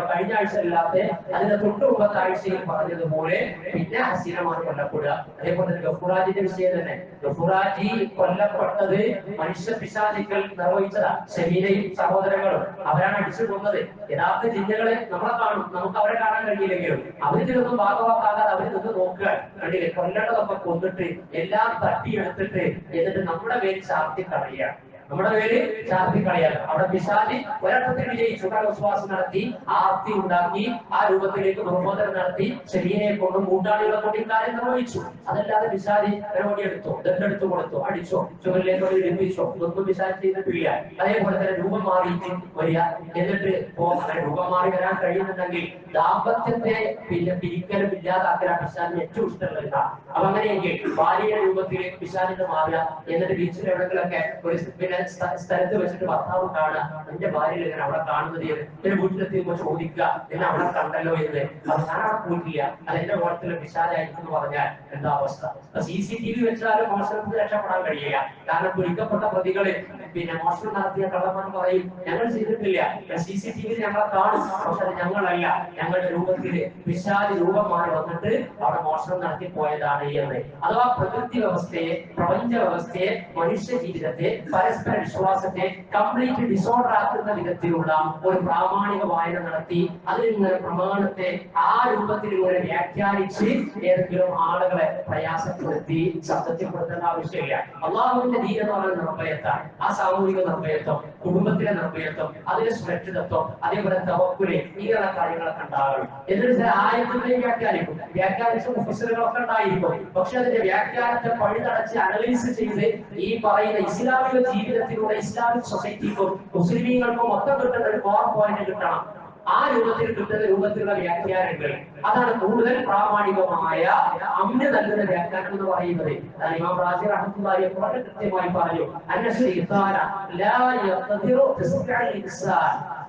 കഴിഞ്ഞ ആഴ്ച അല്ലാതെ അതിന്റെ തൊട്ട് മുമ്പത്തെ ആഴ്ചയിൽ പറഞ്ഞതുപോലെ പിന്നെ ഹസീനമാണ് കൊല്ലപ്പെടുക. അതേപോലെ തന്നെ ഗഫൂറാജിന്റെ വിഷയം തന്നെ. ഗഫൂറാജി കൊല്ലപ്പെട്ടത് മനുഷ്യ പിശാചുക്കൾ നിർവഹിച്ചതാ. ഷമീനയും സഹോദരങ്ങളും അവരാണ് അടിച്ചു കൊന്നത്. യഥാർത്ഥ ജിന്നുകളെ നമ്മളെ കാണും, നമുക്ക് അവരെ കാണാൻ കഴിയില്ലെങ്കിലും അവരിതിലൊന്നും ഭാഗവാക്കാകാതെ അവര് നിന്ന് നോക്കുക. കണ്ടില്ലേ, കൊല്ലണ്ടതൊക്കെ കൊന്നിട്ട് എല്ലാം തട്ടിയെടുത്തിട്ട് എന്നിട്ട് നമ്മുടെ പേര് ചാർത്തി കളയുക. നമ്മുടെ പേര് ചാർത്തി കളയാണ്. അവിടെ പിശാചി ഒരർത്ഥത്തിൽ വിജയിച്ചു. വിശ്വാസം നടത്തി, ആർത്തി ഉണ്ടാക്കി, ആ രൂപത്തിലേക്ക് പ്രബോധനം നടത്തി, ശരീരയെ കൊണ്ടും കൂട്ടാളികളെ കൊണ്ട് ഇക്കാര്യം നിർവഹിച്ചു. അതല്ലാതെ പിശാചി പരിപാടി എടുത്തു, ദത്തെടുത്തു കൊടുത്തു, അടിച്ചോ, ചുവരിലേക്ക് ലഭിച്ചോ, ഇതൊന്നും പിശാചി ചെയ്തിട്ടില്ല. അതേപോലെ തന്നെ രൂപം മാറിയിട്ട് വരിക, എന്നിട്ട് അങ്ങനെ രൂപം മാറി വരാൻ കഴിയുന്നുണ്ടെങ്കിൽ ദാമ്പത്യത്തെ പിന്നെ പിരിക്കലും ഇല്ലാതാക്കാൻ പിശാചിന് ഏറ്റവും ഇഷ്ടമുള്ള. അപ്പൊ അങ്ങനെയെങ്കിൽ ഭാര്യയുടെ രൂപത്തിലേക്ക് പിശാചിന് മാറുക, എന്നിട്ട് ബീച്ചിൽ എവിടെങ്കിലൊക്കെ ഒരു പിന്നെ സ്ഥലത്ത് വെച്ചിട്ട് ഭർത്താവ് കാണുക, എന്റെ ഭാര്യ ഇങ്ങനെ അവിടെ കാണുന്നത് എന്റെ വീട്ടിലെത്തിയപ്പോൾ ചോദിക്കുക, എന്നെ അവിടെ കണ്ടല്ലോ എന്ന്. അത് ഞാൻ അവിടെ പോയിട്ടില്ല, അതെന്റെ ഓളത്തിലെ പിശാചായിരിക്കും എന്ന് പറഞ്ഞാൽ എന്താ അവസ്ഥ? CCTV വെച്ചാലും മോഷണത്തിന് രക്ഷപ്പെടാൻ കഴിയില്ല. കാരണം പിടിക്കപ്പെട്ട പ്രതികള് പിന്നെ മോഷണം നടത്തിയ കള്ളന്മാർ പറയും, ഞങ്ങൾ ചെയ്തിട്ടില്ല, CCTV ഞങ്ങളെ കാണും, പക്ഷെ അത് ഞങ്ങളല്ല, ഞങ്ങളുടെ രൂപത്തില് പിശാചി രൂപം മാറി വന്നിട്ട് അവിടെ മോഷണം നടത്തി പോയതാണ് എന്ന്. അഥവാ പ്രകൃതി വ്യവസ്ഥയെ, പ്രപഞ്ച വ്യവസ്ഥയെ, മനുഷ്യ ജീവിതത്തെ, പരസ്പര വിശ്വാസത്തെ കംപ്ലീറ്റ് ഡിസോർഡർ ആക്കുന്ന വിധത്തിലുള്ള ഒരു പ്രാമാണിക വായന നടത്തി അതിൽ നിന്ന് പ്രമാണത്തെ ആ രൂപത്തിൽ ഇങ്ങനെ വ്യാഖ്യാനിച്ച് ഏതെങ്കിലും ആളുകളെ പ്രയാസപ്പെടുത്തി ശബ്ദത്തിൽപ്പെടുത്തേണ്ട ആവശ്യമില്ല. അള്ളാഹുവിന്റെ ദീൻ എന്ന് പറയുന്ന നിർഭയത്വം, ആ സാമൂഹിക നിർഭയത്വം, കുടുംബത്തിലെ നിർഭയത്വം, അതിലെ സുരക്ഷിതത്വം, അതേപോലെ തവക്കുല്, ഇങ്ങനെയുള്ള കാര്യങ്ങളൊക്കെ ഉണ്ടാകും. എന്നിട്ട് ആയത്തിനെ വ്യാഖ്യാനിച്ച മുഫസ്സിറുകളൊക്കെ ഉണ്ടായിരിക്കും. പക്ഷെ അതിന്റെ വ്യാഖ്യാനത്തെ പഴുതടച്ച് അനലൈസ് ചെയ്ത് ഈ പറയുന്ന ഇസ്ലാമിക ജീവിതത്തിലൂടെ ഇസ്ലാമിക് സൊസൈറ്റിക്കും മുസ്ലിമീങ്ങൾക്കും മൊത്തം കിട്ടുന്ന ഒരു പവർ പോയിന്റ് കിട്ടണം. ആ രൂപത്തിൽ കിട്ടുന്ന രൂപത്തിലുള്ള വ്യാഖ്യാനങ്ങൾ, അതാണ് കൂടുതൽ പ്രാമാണികമായ അമ്ന് നൽകുന്ന വ്യാഖ്യാനം എന്ന് പറയുന്നത്. ഇമാം റാസി റഹ്മത്തുള്ളാഹി വളരെ കൃത്യമായി പറഞ്ഞു,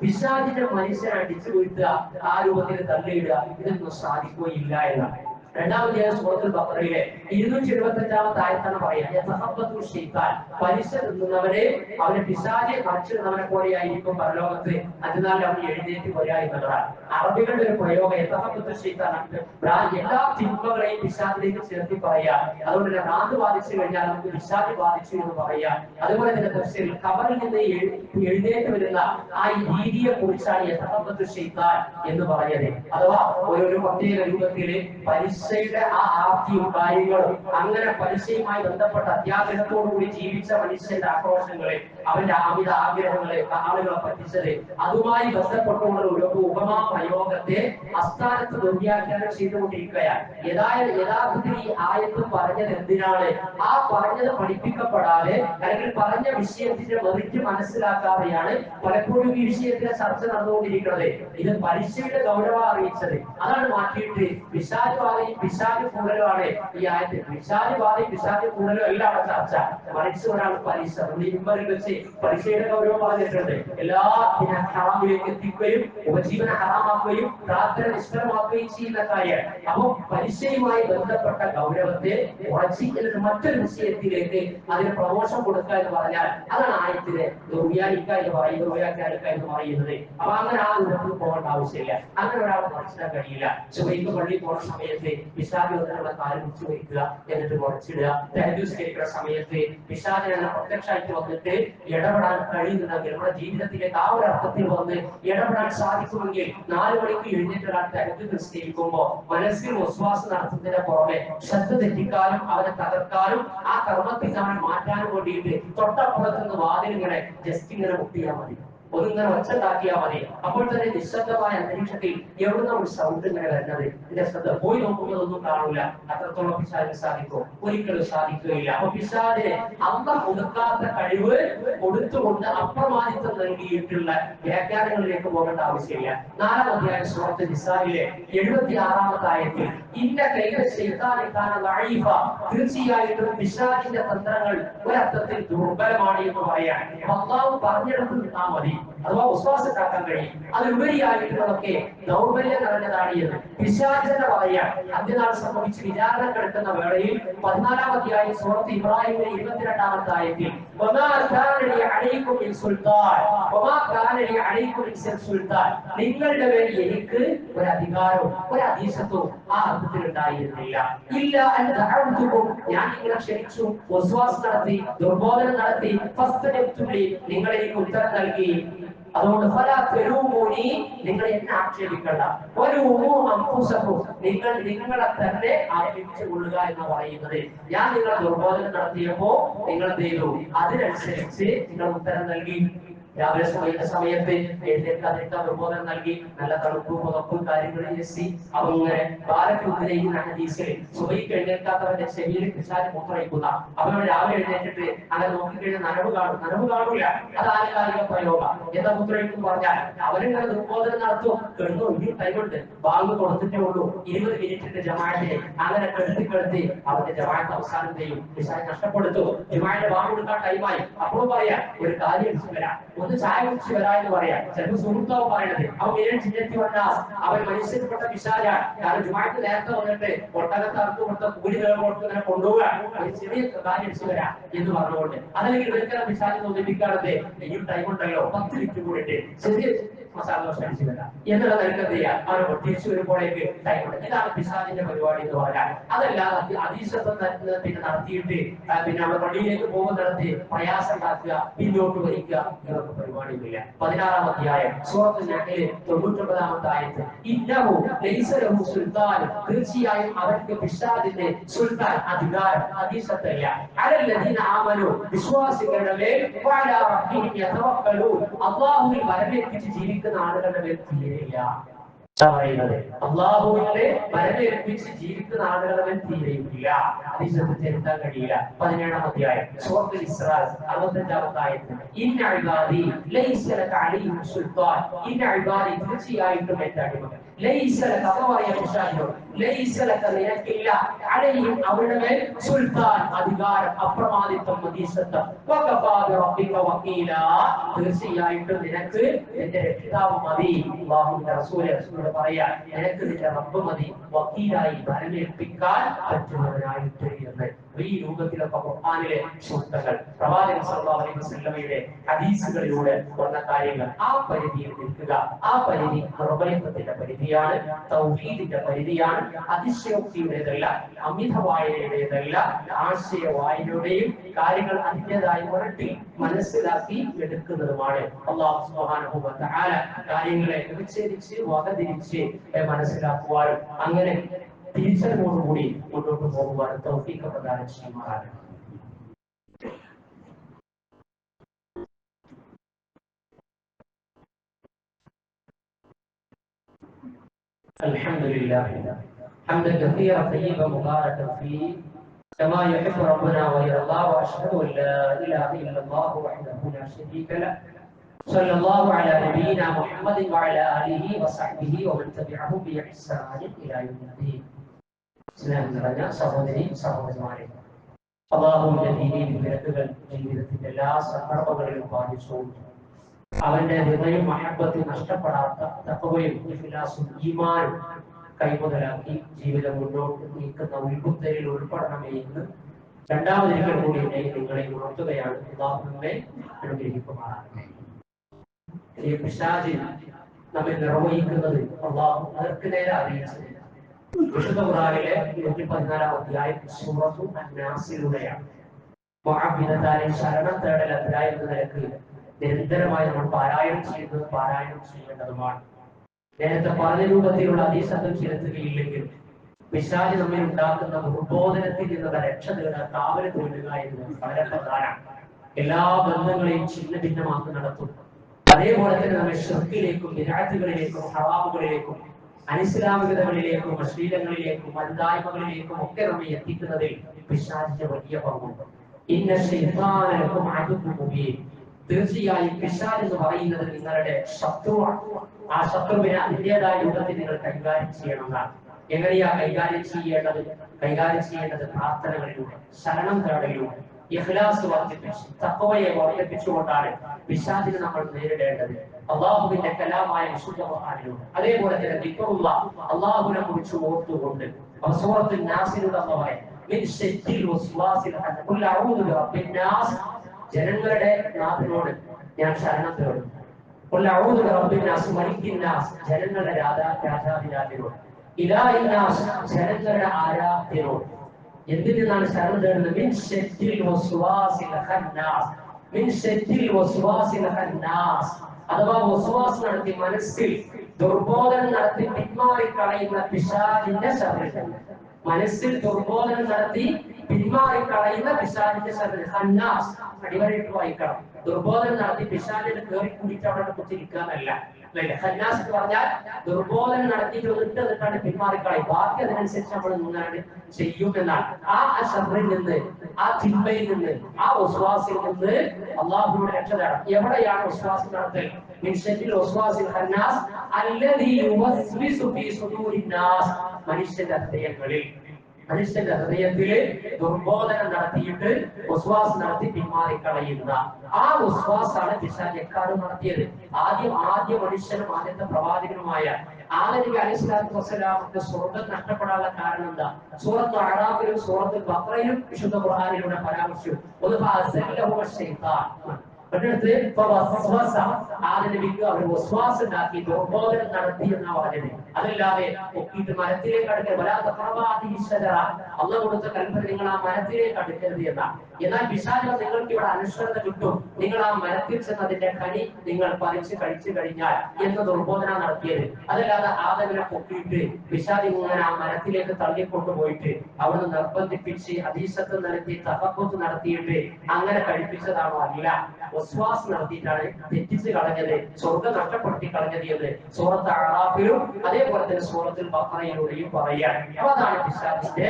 പിശാചിനെ മനുഷ്യനെ അടിച്ചു വീഴ്ത്തുക, ആ രൂപത്തിൽ തള്ളിയിടുക, ഇതൊന്നും സാധിക്കുകയില്ല എന്നാണ്. രണ്ടാമത്തെ സൂറത്തുൽ ബഖറയിലെ 275-ാമത്തെ ആയത്താണ് പറയുക, പലിശ തിന്നുന്നവരെ അവനെ പിശാചെ മറിച്ചിടുന്നവനെ പോലെയായിരിക്കും പരലോകത്ത് അതിനാൽ അവൻ എഴുന്നേറ്റ് വരിക എന്നുള്ളതാണ്. അറബികളുടെ ഒരു പ്രയോഗം എല്ലാ തിന്മകളെയും പിശാചിലേക്ക് ചേർത്തി പറയുക. അതുകൊണ്ട് തന്നെ ഭ്രാന്ത് ബാധിച്ചു കഴിഞ്ഞാൽ നമുക്ക് പിശാചി ബാധിച്ചു എന്ന് പറയുക. അതുപോലെ തന്നെ തഫ്സീറിൽ ഖബറിൽ നിന്ന് എഴുന്നേറ്റ് വരുന്ന ആ രീതിയെ കുറിച്ചാണ് എന്ന് പറയുന്നത്. അഥവാ ഒരു പ്രത്യേക രൂപത്തില് പലിശയുടെ ആ ആർത്തിയും കാര്യങ്ങളും, അങ്ങനെ പലിശയുമായി ബന്ധപ്പെട്ട അത്യാഗ്രഹത്തോടുകൂടി ജീവിച്ച മനുഷ്യന്റെ ആക്രോശങ്ങളെ, അവന്റെ അമിത ആഗ്രഹങ്ങളെ, ആളുകളെ പറ്റിച്ചത്, അതുമായി ബന്ധപ്പെട്ടുള്ള ഒരു ഉപമാ പ്രയോഗത്തെ അസ്ഥാനത്ത് ദുർവ്യാഖ്യാനം ചെയ്തുകൊണ്ടിരിക്കുകയാണ്. യഥാർത്ഥത്തിൽ ഈ ആയത്ത് പറഞ്ഞത് എന്തിനാണ്? ആ പറഞ്ഞത് പഠിപ്പിക്കപ്പെടാതെ അല്ലെങ്കിൽ പറഞ്ഞ വിഷയത്തിന്റെ മെറിറ്റ് മനസ്സിലാക്കാതെയാണ് പലപ്പോഴും ഈ വിഷയത്തിലെ ചർച്ച നടന്നുകൊണ്ടിരിക്കുന്നത്. ഇത് പലിശയുടെ ഗൗരവം അറിയിച്ചത്, അതാണ് മാറ്റിയിട്ട് പിശാച് കൂടലുമാണ് ഈ ആയത്തിൽ. പിശാച് കൂടലും എല്ലാം ചർച്ച. മറിച്ച് ഒരാൾ പലിശ വെച്ച് പലിശയുടെ ഗൗരവം പറഞ്ഞിട്ടുണ്ട്. എല്ലാ ഹറാമിലേക്ക് എത്തിക്കുകയും ഉപജീവന ഹറാമാക്കുകയും പ്രാർത്ഥന നിഷ്ഫലമാക്കുകയും ചെയ്യുന്ന കാര്യം. അപ്പൊ പലിശയുമായി ബന്ധപ്പെട്ട ഗൗരവത്തെ ഉറച്ചിട്ട് മറ്റൊരു വിഷയത്തിലേക്ക് അതിന് പ്രമോഷൻ കൊടുക്കുക എന്ന് പറഞ്ഞാൽ അതാണ് ആയത്തിലെ ദുർവ്യാഖ്യാനിക്കുക എന്ന് പറയുന്നത്. അപ്പൊ അങ്ങനെ ആ രൂപത്തിൽ പോകേണ്ട ആവശ്യമില്ല. അങ്ങനെ ഒരാളെ മനസ്സിലാക്കാൻ കഴിയില്ല. ചുവയ്ക്ക് പള്ളി പോകുന്ന സമയത്ത് പിശാച് വന്നുള്ള കാര്യം വെച്ച് വയ്ക്കുക, എന്നിട്ട് കുറച്ചിടുക. തഹജ്ജുദ് സമയത്ത് പിശാച് എന്ന പ്രത്യക്ഷമായിട്ട് വന്നിട്ട് ഇടപെടാൻ കഴിയുന്നുണ്ടെങ്കിൽ, നമ്മുടെ ജീവിതത്തിലേക്ക് ആ ഒരു അർത്ഥത്തിൽ വന്ന് ഇടപെടാൻ സാധിക്കുമെങ്കിൽ 4 മണിക്ക് എഴുന്നേറ്റ് ഒരാൾ തഹജ്ജുദ് നിസ്കരിക്കുമ്പോൾ മനസ്സിൽ വിശ്വാസം നടത്തുന്നതിന് പുറമെ ശ്രദ്ധ തെറ്റിക്കാനും അവനെ തകർക്കാനും ആ കർമ്മത്തിൽ അവനെ മാറ്റാനും വേണ്ടിയിട്ട് തൊട്ടപ്പുറത്ത് നിന്ന് വാതിലിങ്ങനെ ജസ്റ്റ് ഇങ്ങനെ മുട്ടിയാൽ മതി, ഒന്നിങ്ങനെ ഒച്ചണ്ടാക്കിയാൽ മതി. അപ്പോൾ തന്നെ നിശബ്ദമായ അന്തരീക്ഷത്തിൽ എവിടുന്ന ഒരു സൗണ്ട് ഇങ്ങനെ വരുന്നത്, ഇതിന്റെ ശ്രദ്ധ പോയി നോക്കുമ്പോൾ ഒന്നും കാണൂല. അത്രത്തോളം പിശാചിന് സാധിക്കും? ഒരിക്കലും സാധിക്കുകയില്ല. അപ്പൊ പിശാചിന് അന്തം ഒതുക്കാത്ത കഴിവ് കൊടുത്തുകൊണ്ട് അപ്രമാദിത്വം നൽകിയിട്ടുള്ള വ്യാഖ്യാനങ്ങളിലേക്ക് പോകേണ്ട ആവശ്യമില്ല. 4-ാം അധ്യായം സൂറത്തുൽ നിസായിലെ 76-ാമത്തെ ആയത്തിൽ തീർച്ചയായിട്ടും പിശാചിന്റെ തന്ത്രങ്ങൾ ഒരർത്ഥത്തിൽ ദുർബലമാണ് എന്ന് പറയാൻ അല്ലാഹു പറഞ്ഞെടുത്ത് നിന്നാൽ മതി. അഥവാ വിശ്വാസത്താക്കാൻ കഴിയും. അതിലുപരിയായിട്ടുള്ളതൊക്കെ ദൗർബല്യം നിറഞ്ഞതാണ് എന്ന് പിശാചിനെ പറയാൻ അന്ത്യനാൾ സംഭവിച്ച് വിചാരണ കിടക്കുന്ന വേളയിൽ 14-ാം അധ്യായം സൂറത്ത് ഇബ്രാഹിമിലെ 22-ാമത്തെ ആയത്തിൽ നിങ്ങളുടെ പേരിൽ എനിക്ക് ഒരു അധികാരവും ഒരു അധീശത്വവും ആ അർത്ഥത്തിൽ ഉണ്ടായിരുന്നില്ല. ഇല്ല ഞാൻ നിങ്ങളെ ക്ഷണിച്ചു, വിശ്വാസം നടത്തി, ദുർബോധനം നടത്തി, നിങ്ങൾ എനിക്ക് ഉത്തരം നൽകി. അതുകൊണ്ട് നിങ്ങൾ എന്നെ ആക്ഷേപിക്കണ്ട, നിങ്ങളെ തന്നെ ആക്ഷേപിച്ചു കൊള്ളുക എന്ന് പറയുന്നത്. ഞാൻ നിങ്ങളെ ദുർബോധനം നടത്തിയപ്പോ നിങ്ങൾ എന്ത് ചെയ്തു? അതിനനുസരിച്ച് നിങ്ങൾ ഉത്തരം നൽകി. രാവിലെ സമയത്ത് എഴുന്നേൽക്കാതിരിക്കാൻ ദുർബോധനം നൽകി, നല്ല തണുപ്പും പുതപ്പും കാര്യങ്ങളും എത്തി. അപ്പൊ ഇങ്ങനെ ബാലക്കുതിരയുന്ന ഹദീസിൽ സുബഹിക്ക് എഴുന്നേൽക്കാത്തവന്റെ ചെവിയിൽ പിശാച് മൂത്രയിക്കുന്ന, അവനോട് രാവിലെ എഴുന്നേറ്റിട്ട് അങ്ങനെ നോക്കിക്കഴിഞ്ഞാൽ നനവ് കാണൂല. അത് ആലങ്കാരിക പ്രയോഗം. എന്താ മൂത്രയിക്കും പറഞ്ഞാൽ അവരിങ്ങനെ ദുർബോധനം നടത്തും. കിടന്നു, ഈ ടൈമുണ്ട്, ബാങ്ക് കൊടുത്തിട്ടേ ഉള്ളൂ, 20 മിനിറ്റിന്റെ ജമാഅത്തിനെ അങ്ങനെ കെടുത്തി അവന്റെ ജമാഅത്ത് അവസാനം ചെയ്യും, പിശാച് നഷ്ടപ്പെടുത്തും. ജമാഅത്തിന്റെ ബാങ്ക് കൊടുക്കാൻ ടൈമായി. അപ്പോഴും പറയാം ഒരു കാര്യം വരാം, ഒന്ന് ചായ കുടിച്ച് വരാ എന്ന് പറയാം. ചിലപ്പോൾ സുഹൃത്താവും പറയണത് അവൻ മനുഷ്യപ്പെട്ട പിശാചാണ്. കാരണം ജുമാഅത്ത് നേരത്തെ വന്നിട്ട് ഒട്ടകത്ത് അറുത്ത് കൊടുത്ത കൂലി കൊടുത്ത് ഇങ്ങനെ കൊണ്ടുപോകാൻ ഒരു ചെറിയ കാര്യം അടിച്ചു വരാം എന്ന് പറഞ്ഞുകൊണ്ട്, അതല്ലെങ്കിൽ ഇവർക്കെല്ലാം പിശാച് തോന്നിപ്പിക്കാറുണ്ട്, ഇനിയും ടൈം ഉണ്ടല്ലോ, 10 മിനിറ്റ് കൂടിയിട്ട് ചെറിയ മസാല ദോശ അടിച്ചു വരാം എന്നുള്ള നിലക്ക് എന്ത് ചെയ്യാം, അവർ തിരിച്ചു വരുമ്പോഴേക്ക് ടൈം ഉണ്ട്. ഇതാണ് പിശാചിന്റെ പരിപാടി എന്ന് പറഞ്ഞാൽ. അതല്ലാതെ അതീശത്വം പിന്നെ നടത്തിയിട്ട് പിന്നെ നമ്മുടെ പള്ളിയിലേക്ക് പോകുന്നിടത്ത് പ്രയാസം ഉണ്ടാക്കുക, പിന്നോട്ട് വലിക്കുക, ഇതൊക്കെ പരിപാടിയില്ല. 16-ാം അധ്യായം സൂറത്തുൽ നഹ്ൽ 99-ാമത്തെ ആയത്ത്, ഇന്നഹു ലൈസ ലഹു സുൽത്താൻ, തീർച്ചയായും അവർക്ക് പിശാചിന്റെ സുൽത്താൻ, അധികാരം, അതീശത്വമില്ല. അലല്ലദീന ആമനു, വിശ്വാസികളുടെ മേൽ, വഅലാ റബ്ബിഹിം യതവക്കലൂൻ, അല്ലാഹുവിൽ വരമേൽപ്പിച്ച് ജീവിക്കുന്ന ആളുകളുടെ മേൽ തീരെയില്ല. അള്ളാഹുവിനെ വരവേൽപ്പിച്ച് ജീവിക്കുന്ന ആളുകളുടെ മേൽ തീരെയില്ല. അതിശത്ത് ചെലുത്താൻ കഴിയില്ല. 17-ാം അധ്യായം സൂറത്തുൽ ഇസ്രാ 65-ാമത്തെ ആയത്ത്, ഇന്ന ഇബാദി ലൈസ ലക അലൈഹിം സുൽത്താൻ, ഇന്ന ഇബാദി തീർച്ചയായിട്ടും എന്റെ അടിമകൾ, ലൈസ ലക അഥവായ പിശാചിനോട്, ലൈസ ലക നിനക്കില്ല, അലൈഹിം അവരുടെ മേൽ സുൽത്താൻ അധികാരം, അപ്രമാദിത്വം, അതീശത്വം, വകഫാ ബിറബ്ബിക വകീല തീർച്ചയായിട്ടും നിനക്ക് എന്റെ രക്ഷിതാവ് മതി. അല്ലാഹുവിന്റെ റസൂൽ പറയാ, നിനക്ക് നിന്റെ റബ്ബ് മതി, വക്കീലായി ഭരമേൽപ്പിക്കാൻ പറ്റുന്നവനായിട്ട് എന്ന്. ഈ രൂപത്തിലൊക്കെ ഖുർആനിലെ സൂക്തങ്ങൾ, പ്രവാചകൻ സല്ലല്ലാഹു അലൈഹി വസല്ലമയുടെ ഹദീസുകളിലൂടെ വന്ന കാര്യങ്ങൾ, ആ പരിധിയിൽ നിൽക്കുക. ആ പരിധി നിർഭയത്വത്തിന്റെ പരിധിയാണ്, തൗഹീദിന്റെ പരിധിയാണ്, അതിശയോക്തിയുടേതല്ല, അമിത വായനയുടേതല്ല, ആശയ വായനയുടെയും കാര്യങ്ങൾ അതിൻ്റെതായി ഉറട്ടി മനസ്സിലാക്കി എടുക്കുന്നതുമാണ്. അല്ലാഹു സുബ്ഹാനഹു വ തആല കാര്യങ്ങളെ വിച്ഛേദിച്ച് വകതിരിച്ച് മനസ്സിലാക്കുവാനും അങ്ങനെ തിരിച്ചറിവോടുകൂടി മുന്നോട്ട് പോകുവാനും തൗഫീഖ് പ്രദാനം ചെയ്യുമാറാകട്ടെ. അൽഹംദുലില്ലാഹ് ഹംദൻ കസീറൻ തയ്യിബൻ മുബാറകൻ ഫീഹി كما يحب ربنا ويرضى واشهد ان لا اله الا الله وحده لا شريك له صلى الله على نبينا محمد وعلى اله وصحبه ومن تبعهم باحسان الى يوم الدين. സ്നേഹം നിറഞ്ഞ സഹോദരി സഹോദരന്മാരെ, അല്ലാഹുവിന്റെ ദീനീ വിലക്കുകൾ ജീവിതത്തിന്റെ എല്ലാ സന്ദർഭങ്ങളിലും പാലിച്ചുകൊണ്ട് അവന്റെ ഹൃദയം മഹബ്ബത്തിൽ നഷ്ടപ്പെടാത്ത തഖ്വയും ഇഖ്ലാസും ഈമാനും കൈമുതലാക്കി ജീവിതം മുന്നോട്ട് നീക്കുന്ന ഉൾബുദ്ധയിൽ ഉൾപ്പെടണമേ എന്ന് രണ്ടാമതൊരിക്കൽ കൂടി നിങ്ങളെ ഉണർത്തുകയാണ്. അല്ലാഹുവേ അനുഗ്രഹിക്കുമാറാകട്ടെ. ഈ പിശാച് നമ്മെ നിർവഹിക്കുന്നത് അല്ലാഹു നേർക്ക് നേരെ അറിയിച്ചത് വിശുദ്ധ ഖുർആനിലെ 114-ാം അധ്യായം സൂറത്തു അൻ-നാസിലൂടെയാണ്. മുഅബ്ബിദതാരെ ശരണം തേടൽ അധ്യായം എന്ന നിലക്ക് നിരന്തരമായി നമ്മൾ പാരായണം ചെയ്യേണ്ടതുമാണ്. നേരത്തെ പറഞ്ഞ രൂപത്തിലുള്ള അതീശത്വം ചെലുത്തുകയില്ലെങ്കിൽ പിശാച് നമ്മിൽ ഉണ്ടാക്കുന്ന ദുർബോധനത്തിൽ നിന്നുള്ള രക്ഷ തേടാൻ കാവല് തേടുക എന്നത് വളരെ പ്രധാനമാണ്. എല്ലാ ബന്ധങ്ങളെയും ഛിന്ന ഭിന്നമാക്കി നടത്തും. അതേപോലെ തന്നെ നമ്മെ ശിർക്കിലേക്കും ബിദ്അത്തുകളിലേക്കും ഹറാമുകളിലേക്കും അനിസ്ലാമികതകളിലേക്കും അശ്ലീലങ്ങളിലേക്കും മന്ദായ്മകളിലേക്കും ഒക്കെ നമ്മെ എത്തിക്കുന്നതിൽ പിശാചിന്റെ വലിയ പങ്കുണ്ട്. ഇന്ന ശൈത്താന ലക്കും അദുവ്വുൻ മുബീൻ, തീർച്ചയായും പിശാച് എന്ന് പറയുന്നത് നിങ്ങളുടെ ശത്രുവാണ്. ആ ശത്രുവിനെ അതിൻ്റെതായ രൂപത്തിൽ നിങ്ങൾ കൈകാര്യം ചെയ്യണമെന്നാണ്. എങ്ങനെയാ കൈകാര്യം ചെയ്യേണ്ടത്? പ്രാർത്ഥനകളിലൂടെ, ശരണം തേടലിലൂടെ, ഇഖ്ലാസ് വർദ്ധിപ്പിച്ച് തഖ്വയെ വർദ്ധിപ്പിച്ചുകൊണ്ടാണ് പിശാചിനെ നമ്മൾ നേരിടേണ്ടത്. അല്ലാഹുവിന്റെ കലാമായ വിശുദ്ധ ഖുർആനിലൂടെ, അതേപോലെ തന്നെ ദിക്റുല്ലാഹ്, അല്ലാഹുവിനെ കുറിച്ച് ഓർത്തുകൊണ്ട് സൂറത്തുൻ നാസിലൂടെ മിൻ ശർരിൽ വസ്വാസിൽ ഖുൽ അഊദു ബിറബ്ബിൻ നാസ്, ജനങ്ങളുടെ നാഥനോട് ഞാൻ ശരണം തേടുന്നു. ഖുൽ അഊദു ബിറബ്ബിൻ നാസ് മലിക്കിൻ നാസ്, ജനങ്ങളുടെ രാജാധിരാജനോട്, ഇലാഹിൻ നാസ്, ജനങ്ങളുടെ ആരാധ്യനോട്. എന്തിൽ നിന്നാണ് ശരണം തേടുന്നത്? മിൻ ശർരിൽ വസ്വാസിൽ ഖന്നാസ്, മിൻ ശർരിൽ വസ്വാസിൽ ഖന്നാസ്, അഥവാ വസ്വാസ് നടത്തി മനസ്സിൽ ദുർബോധനം നടത്തി പിന്മാറി കളയുന്ന പിശാചിന്റെ ശർറിൽ നിന്ന്. മനസ്സിൽ ദുർബോധനം നടത്തി പിന്മാറി കളയുന്ന പിശാചിന്റെ ശർറിൽ. ഖന്നാസ് അടിവരയിട്ട് വായിക്കണം. ദുർബോധനം നടത്തി പിശാചിനെ കയറി കൂടിയിട്ട് അവിടെ കുത്തിരിക്കാന്നല്ല. ഖന്നാസ് എന്ന് പറഞ്ഞാൽ ദുർബോധനം നടത്തിയിട്ട് ഒന്നിട്ടാണ് പിന്മാറിക്കളയും, ബാക്കി അതിനനുസരിച്ച് നമ്മൾ മുന്നോട്ട് ചെയ്യും എന്നാണ്. ആ ശർറിൽ നിന്ന്, ആ തിന്മയിൽ നിന്ന്, ആ വസ്വാസിൽ നിന്ന് അള്ളാഹുവിന്റെ രക്ഷ തേടണം. എവിടെയാണ് വസ്വാസ് നടത്തൽ? മിൻ ശർരിൽ വസ്വാസിൽ ഖന്നാസ് അല്ലദീ യുവസ്വിസു ഫീ സുദൂരിൻ നാസ്, മനുഷ്യന്റെ ഹൃദയങ്ങളിൽ, മനുഷ്യന്റെ ഹൃദയത്തില് ദുർബോധനം നടത്തിയിട്ട് വസ്വാസ് നടത്തി പിന്മാറിക്കളയുന്ന ആ വസ്വാസാണ് പിശാച് എക്കാലം നടത്തിയത്. ആദ്യ മനുഷ്യനും ആദ്യത്തെ പ്രവാചകനുമായ ആദം നബി അലൈഹിസ്സലാത്തു വസ്സലാമിന്റെ സ്വർഗ്ഗം നഷ്ടപ്പെടാനുള്ള കാരണം എന്താ? സൂറത്തുൽ അറാഫിലും സൂറത്തുൽ ബഖറയിലും വിശുദ്ധ ഖുർആനിലൂടെ പരാമർശിച്ചു. ഒന്ന് ഫഅസല്ലഹു ശൈത്താൻ, ആദം നബിക്ക് അവർ വസ്വാസ് ഉണ്ടാക്കി ദുർബോധനം നടത്തി എന്നാ പറഞ്ഞത്. അതല്ലാതെ ഒക്കിയിട്ട് മരത്തിലേക്ക് അടുക്കരുത്, അള്ളാഹു കൊടുത്ത കൽപ്പന നിങ്ങൾ ആ മരത്തിലേക്ക് അടുക്കരുത് എന്നാ. എന്നാൽ പിശാച് നിങ്ങൾക്ക് ഇവിടെ അനുസരണ കിട്ടും, നിങ്ങൾ ആ മരത്തിൽ ചെന്ന് അതിന്റെ കനി നിങ്ങൾ പറിച്ച് കഴിച്ചു കഴിഞ്ഞാൽ എന്ന് ദുർബോധന നടത്തിയത്. അതല്ലാതെ ആദമിനെ പൊക്കിയിട്ട് പിശാച് ഇങ്ങനെ ആ മരത്തിലേക്ക് തള്ളിക്കൊണ്ടുപോയിട്ട് അവിടുന്ന് നിർബന്ധിപ്പിച്ച് ഹദീസത്ത് നടത്തി തഫഖുത്ത് നടത്തിയിട്ട് അങ്ങനെ കഴിപ്പിച്ചതാണോ? അല്ല, വസ്വാസ് നടത്തിയിട്ടാണ് തെറ്റിച്ച് കളഞ്ഞത്, സ്വർഗ്ഗം നഷ്ടപ്പെടുത്തി കളഞ്ഞത് എന്ന് സൂറത്ത് അറാഫിലും അതേപോലെ തന്നെ സൂറത്തുൽ ബഖറയിലൂടെയും പറയാൻ. അപ്പൊ അതാണ് പിശാചിന്റെ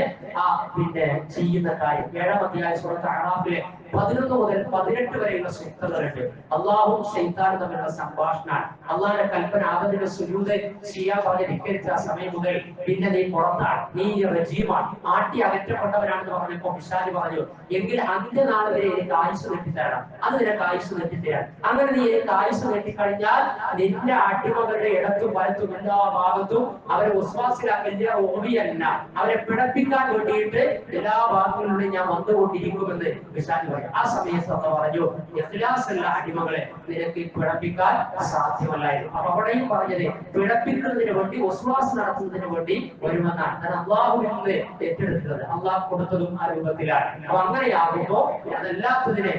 ചെയ്യുന്ന കാര്യം. 7-ാം അധ്യായ സൂറത്ത് അറാഫിലെ 11 മുതൽ 18 വരെയുള്ള സൂക്തങ്ങളുണ്ട്. അള്ളാഹും ശൈത്താനും തമ്മിലുള്ള സംഭാഷണമാണ്. അള്ളാഹിന്റെ കൽപ്പന ആദമിന്റെ സുജൂദ് ചെയ്യാൻ പറഞ്ഞ് ധിക്കരിച്ച ആ സമയം മുതൽ പിന്നെ നീ പുറത്താണ്, നീ റജീമാണ്, ആട്ടി അകറ്റപ്പെട്ടവരാണെന്ന് പറഞ്ഞപ്പോ പിശാച് പറഞ്ഞു, എങ്കിൽ അന്ത്യനാൾ വരെ എനിക്ക് ആയുസ് നെട്ടിത്തരണം, അത് നിനക്ക് ആയുസ് നെട്ടിത്തരാൻ. അങ്ങനെ നീ എനിക്ക് ആയുസ് നെട്ടിക്കഴിഞ്ഞാൽ നിന്റെ അടിമകളുടെ ഇടത്തും വലത്തും എല്ലാ ഭാഗത്തും അവരെ വിശ്വാസിലാക്കില്ല, ഓവിയല്ല, അവരെ പിടപ്പിക്കാൻ വേണ്ടിയിട്ട് എല്ലാ ഭാഗങ്ങളിലും ഞാൻ വന്നുകൊണ്ടിരിക്കുമെന്ന് പിശാച് പറഞ്ഞു. ആ സമയത്ത് അള്ളാഹു പറഞ്ഞു, ഇഖ്ലാസുള്ള അടിമകളെ നിനക്ക് പിഴപ്പിക്കാൻ സാധ്യമല്ലായിരുന്നു. അപ്പൊ അവിടെയും പറഞ്ഞത് പിഴപ്പിക്കുന്നതിന് വേണ്ടി വസ്വാസ് നടത്തുന്നതിന് വേണ്ടി വരുമെന്നാണ്. അള്ളാഹുവിൽ നിന്ന് ഏറ്റെടുക്കുന്നത്, അള്ളാഹു കൊടുത്തതും ആ രൂപത്തിലാണ്. അപ്പൊ അങ്ങനെയാകുമ്പോ അതെല്ലാത്തതിനെ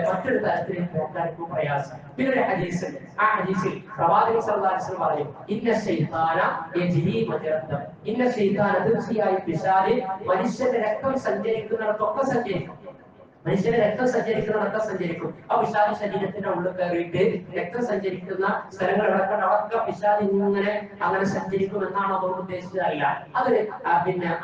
മറ്റൊരു തരത്തിലേക്ക് നോക്കാനും പ്രയാസം. പിന്നെ ഹദീസ്, ആ ഹദീസിൽ പ്രവാചകൻ സല്ലല്ലാഹു അലൈഹി വസല്ലം പറഞ്ഞു, ഇന്ന ശൈത്താന യജ്രി മജറത്തം, ഇന്ന ശൈത്താന തീർച്ചയായും പിശാച് മനുഷ്യന്റെ രക്തം സഞ്ചരിക്കുന്നിടത്തൊക്കെ സഞ്ചരിക്കും. മനുഷ്യന്റെ രക്തം സഞ്ചരിക്കുന്നിടത്തൊക്കെ സഞ്ചരിക്കും. ആ പിശാച് ശരീരത്തിന്റെ ഉള്ളിൽ കയറിയിട്ട് രക്തം സഞ്ചരിക്കുന്ന സ്ഥലങ്ങൾ അവിടൊക്കെ പിശാച് ഇങ്ങനെ അങ്ങനെ സഞ്ചരിക്കും എന്നാണ് അതുകൊണ്ട് ഉദ്ദേശിച്ചതല്ല. അത്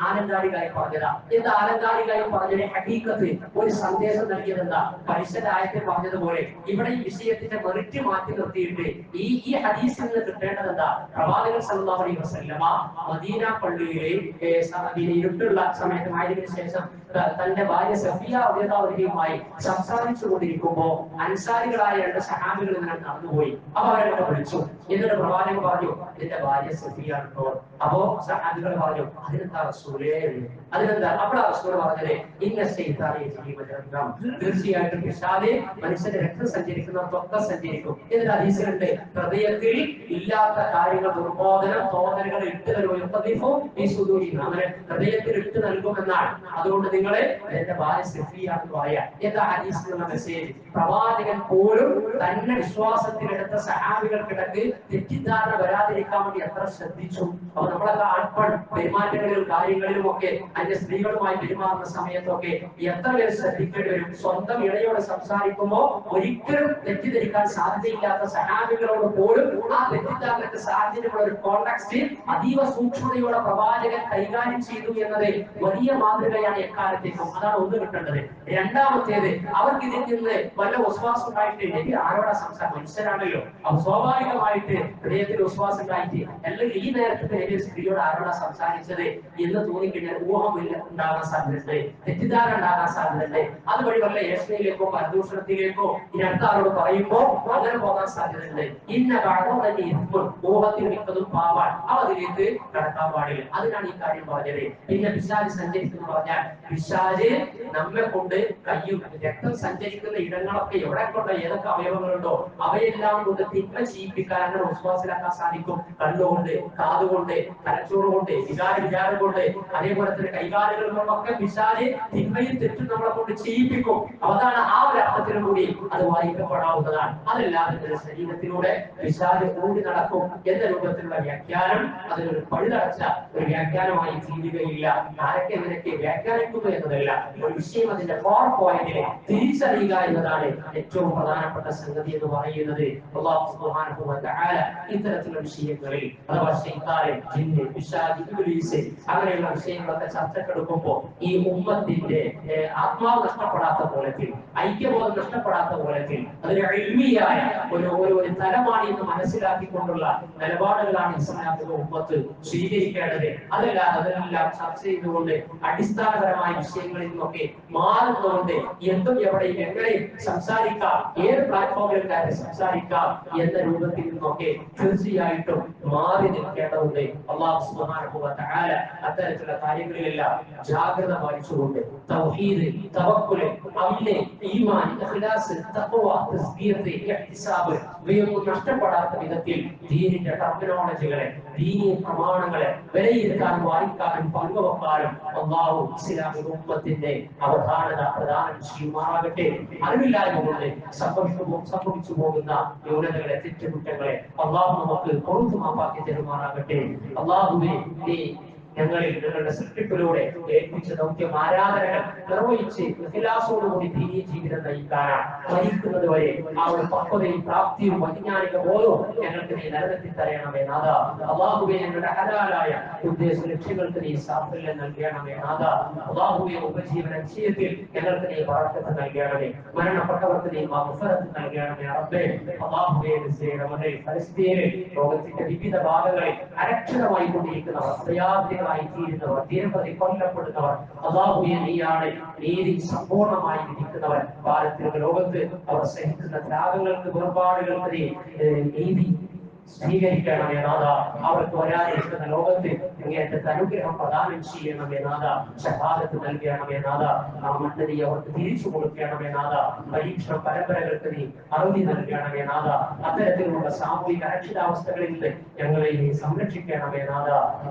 ആലങ്കാരികമായി പറഞ്ഞതാ. എന്ത് ആലങ്കാരികമായി പറഞ്ഞതിന്റെ ഹഖീഖത്ത് ഒരു സന്ദേശം നൽകിയത് എന്താ? പരിശുദ്ധായത്തിൽ പറഞ്ഞതുപോലെ ഇവിടെ ഈ വിഷയത്തിന്റെ മെറിറ്റ് മാറ്റി നിർത്തിയിട്ട് ഈ ഹദീസിൽ നിന്ന് കിട്ടേണ്ടത് എന്താ? പ്രവാചകൻ സല്ലല്ലാഹു അലൈഹി വസല്ലമ മദീന പള്ളിയിലെ ഇരുട്ടുള്ള സമയത്ത് മഗ്‌രിബിന് ശേഷം തന്റെ ഭാര്യ സഫിയ റളിയല്ലാഹുമായി സംസാരിച്ചു കൊണ്ടിരിക്കുമ്പോ അൻസാരികളായ 2 സഹാബികൾ ഇങ്ങനെ നടന്നുപോയി. അപ്പൊ അവരെ വിളിച്ചു. എന്നിട്ട് പ്രവാചകൻ പറഞ്ഞു, നിന്റെ ഭാര്യ സഫിയ ഉണ്ടോ? അപ്പോ സഹാബികൾ പറഞ്ഞു, അതിനെന്താ റസൂലേ? അതിനെന്താ? അപ്പോഴാ റസൂൽ പറഞ്ഞത്, ഇന്ന ശൈത്താന യജ്രി മജറത്തം, തീർച്ചയായിട്ടും പിശാച് മനുഷ്യന്റെ രക്തം സഞ്ചരിക്കുന്നതൊക്കെ സഞ്ചരിക്കും. എന്നിട്ട് ഹദീസിലുണ്ട്, ഹൃദയത്തിൽ ഇല്ലാത്ത കാര്യങ്ങൾ, ദുർബോധനം, തോന്നലുകൾ ഇട്ട് തരുമോ ഈ സുദൂരി, അങ്ങനെ ഹൃദയത്തിൽ ഇട്ട് നൽകുമെന്നാണ്. അതുകൊണ്ട് നിങ്ങളെ എന്റെ ഭാര്യ സഫിയാണെന്ന് പറയാം. എന്താ ഹദീസിലുള്ള മെസ്സേജ്? പ്രവാചകൻ പോലും തന്നെ വിശ്വാസത്തിലെടുത്ത സഹാബികൾക്കിടക്ക് തെറ്റിദ്ധാരണ വരാതിരിക്കാൻ വേണ്ടി എത്ര ശ്രദ്ധിച്ചു. അപ്പൊ നമ്മളൊക്കെ ആൺപൺ പെരുമാറ്റങ്ങളിലും കാര്യങ്ങളിലും ഒക്കെ അതിന്റെ സ്ത്രീകളുമായി പെരുമാറുന്ന സമയത്തൊക്കെ എത്ര പേര് ശ്രദ്ധിക്കേണ്ടി വരും. സ്വന്തം ഇടയോട് സംസാരിക്കുമ്പോൾ ഒരിക്കലും തെറ്റിദ്ധരിക്കാൻ സാധ്യതയില്ലാത്ത സഹാബികളോട് പോലും ആ തെറ്റിദ്ധാരണക്ക് സാധ്യതയുള്ള ഒരു കോൺടാക്സ്റ്റ് അതീവ സൂക്ഷ്മതയോടെ പ്രവാചകൻ കൈകാര്യം ചെയ്തു എന്നത് വലിയ മാതൃകയാണ് എക്കാലത്തേക്കും. അതാണ് ഒന്ന് കിട്ടേണ്ടത്. രണ്ടാമത്തേത്, അവർക്ക് ഇതിൽ നിന്ന് വല്ല വിശ്വാസം ഉണ്ടായിട്ട് എനിക്ക് ആരോടാ സംസാരം, മനുഷ്യരാണല്ലോ, അപ്പൊ സ്വാഭാവികമായിട്ട് ഹൃദയത്തിൽ വിശ്വാസം ഉണ്ടായിട്ട് അല്ലെങ്കിൽ ഈ നേരത്തെ എനിക്ക് സ്ത്രീയോട് ആരോടാ സംസാരിച്ചത് എന്ന് തോന്നിക്കഴിഞ്ഞാൽ ഊഹം ഉണ്ടാകാൻ സാധ്യതയുണ്ട്, തെറ്റിദ്ധാരണ ഉണ്ടാകാൻ സാധ്യതയുണ്ട്. അതുവഴി വല്ല ഏഷണയിലേക്കോ പരദൂഷണത്തിലേക്കോ ഈ അടുത്ത ആളോട് പറയുമ്പോ അങ്ങനെ പോകാൻ സാധ്യതയുണ്ട്. ഇന്ന ഭാഗം തന്നെ ഊഹത്തിൽ മിക്കതും പാവാൻ അതിലേക്ക് കടക്കാൻ പാടില്ല. അതിനാണ് ഈ കാര്യം പറഞ്ഞത്. പിന്നെ പിശാച് സഞ്ചരിക്കുന്നു പറഞ്ഞാൽ പിശാച് നമ്മെ കൊണ്ട് കയ്യും രക്തം സഞ്ചരിക്കുന്ന ഇടങ്ങളൊക്കെ എവിടെ കൊണ്ട് ഏതൊക്കെ അവയവങ്ങളുണ്ടോ അവയെല്ലാം കൊണ്ട് തിന്മ ചെയ്യിപ്പിക്കാൻ അങ്ങനെ വിശ്വാസിലാക്കാൻ സാധിക്കും. കണ്ണുകൊണ്ട്, കാതുകൊണ്ട്, തലച്ചോറ് കൊണ്ട്, വിചാരം കൊണ്ട്, അതേപോലെ തന്നെ കൈകാലുകൾ കൊണ്ടൊക്കെ പിശാച് തിന്മയും തെറ്റും നമ്മളെ കൊണ്ട് ചെയ്യിപ്പിക്കും. അതാണ് ആ ഒരു അർത്ഥത്തിലും കൂടി അത് വായിക്കപ്പെടാവുന്നതാണ്. അതല്ലാതെ നിന്റെ ശരീരത്തിലൂടെ പിശാച് ഓടി നടക്കും എന്ന രൂപത്തിലുള്ള വ്യാഖ്യാനം അതിനൊരു പഴുതടച്ച ഒരു വ്യാഖ്യാനമായി തീരുകയില്ല. ആരൊക്കെ നിനക്ക് വ്യാഖ്യാനിക്കുന്നു എന്നതല്ല, ഒരു വിഷയം അതിന്റെ കോർ പോയിന്റിനെ തിരിച്ചറിയുക എന്നതാണ് ഏറ്റവും പ്രധാനപ്പെട്ട സംഗതി എന്ന് പറയുന്നത്. അല്ലാഹു സുബ്ഹാനഹു വ തആല ഇത്തരത്തിലുള്ള വിഷയങ്ങളിൽ അഥവാ ശൈത്താൻ, ജിന്ന്, പിശാച്, ഇബ്ലീസ് അങ്ങനെയുള്ള വിഷയങ്ങളൊക്കെ ചർച്ചക്കെടുക്കുമ്പോൾ ഈ ഉമ്മത്തിന്റെ ആത്മാവ് നഷ്ടപ്പെടാത്ത കോലത്തിൽ, ഐക്യബോധം നഷ്ടപ്പെടാത്ത കോലത്തിൽ അതൊരു ഇൽമിയായ ഒരു തലമാണ് എന്ന് മനസ്സിലാക്കിക്കൊണ്ടുള്ള നിലപാടുകളാണ് ഇസ്ലാമിക ഉമ്മത്ത് സ്വീകരിക്കേണ്ടത്. അതല്ലാതെ അതെല്ലാം ചർച്ച ചെയ്തുകൊണ്ട് അടിസ്ഥാനപരമായ വിഷയങ്ങളിൽ നിന്നൊക്കെ മാറുന്നതുകൊണ്ട് എന്തും എവിടെയും എങ്ങനെ സംസാരിക്കാം, ഏത് പ്ലാറ്റ്ഫോമിലും കയറി സംസാരിക്കാം എന്ന രൂപത്തിൽ നിന്നൊക്കെ തീർച്ചയായിട്ടും മാറി നിൽക്കേണ്ടതുണ്ട്. അല്ലാഹു സുബ്ഹാനഹു വ തആല അത്തരത്തിലുള്ള കാര്യങ്ങളിലെല്ലാം ജാഗ്രത പാലിച്ചുകൊണ്ട് തൗഹീദ്, തവക്കുൽ, അമല്, ഈമാൻ, ഇഖ്ലാസ്, തഖ്വ, തസ്ബീഹ്, ഇഹ്തിസാബ് ഇവയൊന്നും നഷ്ടപ്പെടാത്ത വിധത്തിൽ ദീനിന്റെ ടെർമിനോളജികളെ, ദീനീ പ്രമാണങ്ങളെ വിലയിരുത്താനും വായിക്കാനും പങ്കുവെക്കാനും അല്ലാഹു ഇസ്ലാമിക ഉമ്മത്തിന്റെ അവധാനത പ്രദാനം ചെയ്യുമാറാകട്ടെ. അറിവില്ലായ്മ കൊണ്ട് സംഭവിച്ചു പോകുന്ന ന്യൂനതകളെ, തെറ്റുകുറ്റങ്ങളെ അല്ലാഹു നമുക്ക് പൊറുത്തു മാപ്പാക്കി തരുമാറാകട്ടെ. അല്ലാഹുവേ, നീ ഞങ്ങളിൽ ഞങ്ങളുടെ സൃഷ്ടിപ്പിലൂടെ ഏൽപ്പിച്ച ദൗത്യം ആരാധനകൾ നിർവഹിച്ച് ഇഖ്ലാസോടുകൂടി ദീനീ ജീവിതം നയിക്കാനാണ്. മരിക്കുന്നത് വരെ ആ ഒരു പക്വതയും പ്രാപ്തിയും വൈജ്ഞാനിക ബോധവും ഞങ്ങൾക്ക് നീ നിലനിർത്തി തരണമേ നാഥ. അല്ലാഹുവേ, ഞങ്ങളുടെ ഹലാലായ ഉദ്ദേശ ലക്ഷ്യങ്ങൾക്ക് നീ സാഫല്യം നൽകണമേ നാഥ. അല്ലാഹുവേ, ഉപജീവന വിഷയത്തിൽ ഞങ്ങൾക്ക് നീ ബറക്കത്ത് നൽകണമേ. മരണപ്പെട്ടവർക്ക് നീ മഗ്ഫിറത്ത് നൽകണമേ റബ്ബേ. അല്ലാഹുവേ, ഫലസ്തീനിൽ ലോകത്തിന്റെ വിവിധ ഭാഗങ്ങളിൽ അരക്ഷിതമായി കൊണ്ടിരിക്കുന്നവർ, പ്രയാസങ്ങളായി തീരുന്നവർ, ദിനപ്രതി കൊല്ലപ്പെടുന്നവർ, അല്ലാഹുവേ നീയാണ് നീതി സമ്പൂർണ്ണമായി വിധിക്കുന്നവർ. ഭാരതത്തിലുള്ള ലോകത്ത് അവർ സഹിക്കുന്ന ത്യാഗങ്ങൾക്ക്, വേർപാടുകൾക്ക് നീതി സ്വീകരിക്കണമേ നാഥ. അവർക്ക് വരാനിരിക്കുന്ന ലോകത്ത് അങ്ങേയറ്റത്തെ അനുഗ്രഹം പ്രദാനം ചെയ്യണമേ നാഥ. ഷഹാദത്ത് നൽകണമേ നാഥ. ആ മണ്ണ് നീ അവർക്ക് തിരിച്ചു കൊടുക്കണമേ നാഥ. പരീക്ഷണ പരമ്പരകൾക്ക് നീ അറുതി നൽകണമേ നാഥ. അത്തരത്തിലുള്ള സാമൂഹിക അരക്ഷിതാവസ്ഥകളിൽ നിന്ന് ഞങ്ങളെ നീ സംരക്ഷിക്കണമേ നാഥ.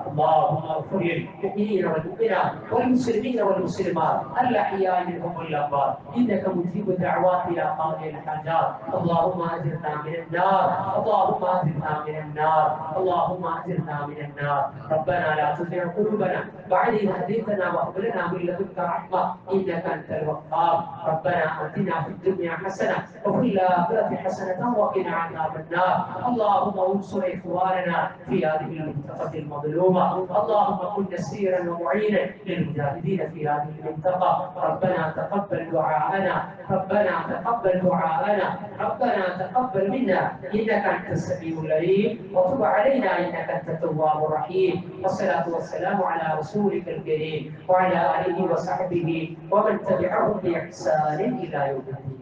اللهم اغفر للمؤمنين والمؤمنات والمسلمين والمسلمات الاحياء منهم والاموات انك مجيب الدعوات يا قاضي الحاجات. اللهم اجرنا من النار، اللهم اجرنا من النار، اللهم اجرنا من النار. ربنا لا تزغ قلوبنا بعد إذ هديتنا وهب لنا من لدنك رحمة إنك أنت الوهاب. ربنا آتنا في الدنيا حسنة وفي الآخرة حسنة وقنا عذاب النار. اللهم انصر إخواننا في هذه المنطقة المظلومة. اللهم كن نصيرا ومعينا للمجاهدين في هذه المنطقة. ربنا تقبل دعاءنا، ربنا تقبل دعاءنا، ربنا تقبل منا إنك أنت السميع العليم وتب علينا إنك أنت التواب الرحيم. والصلاة والسلام على رسولك الكريم وعلى آله وصحبه ومن تبعهم بإحسان إلى يوم الدين.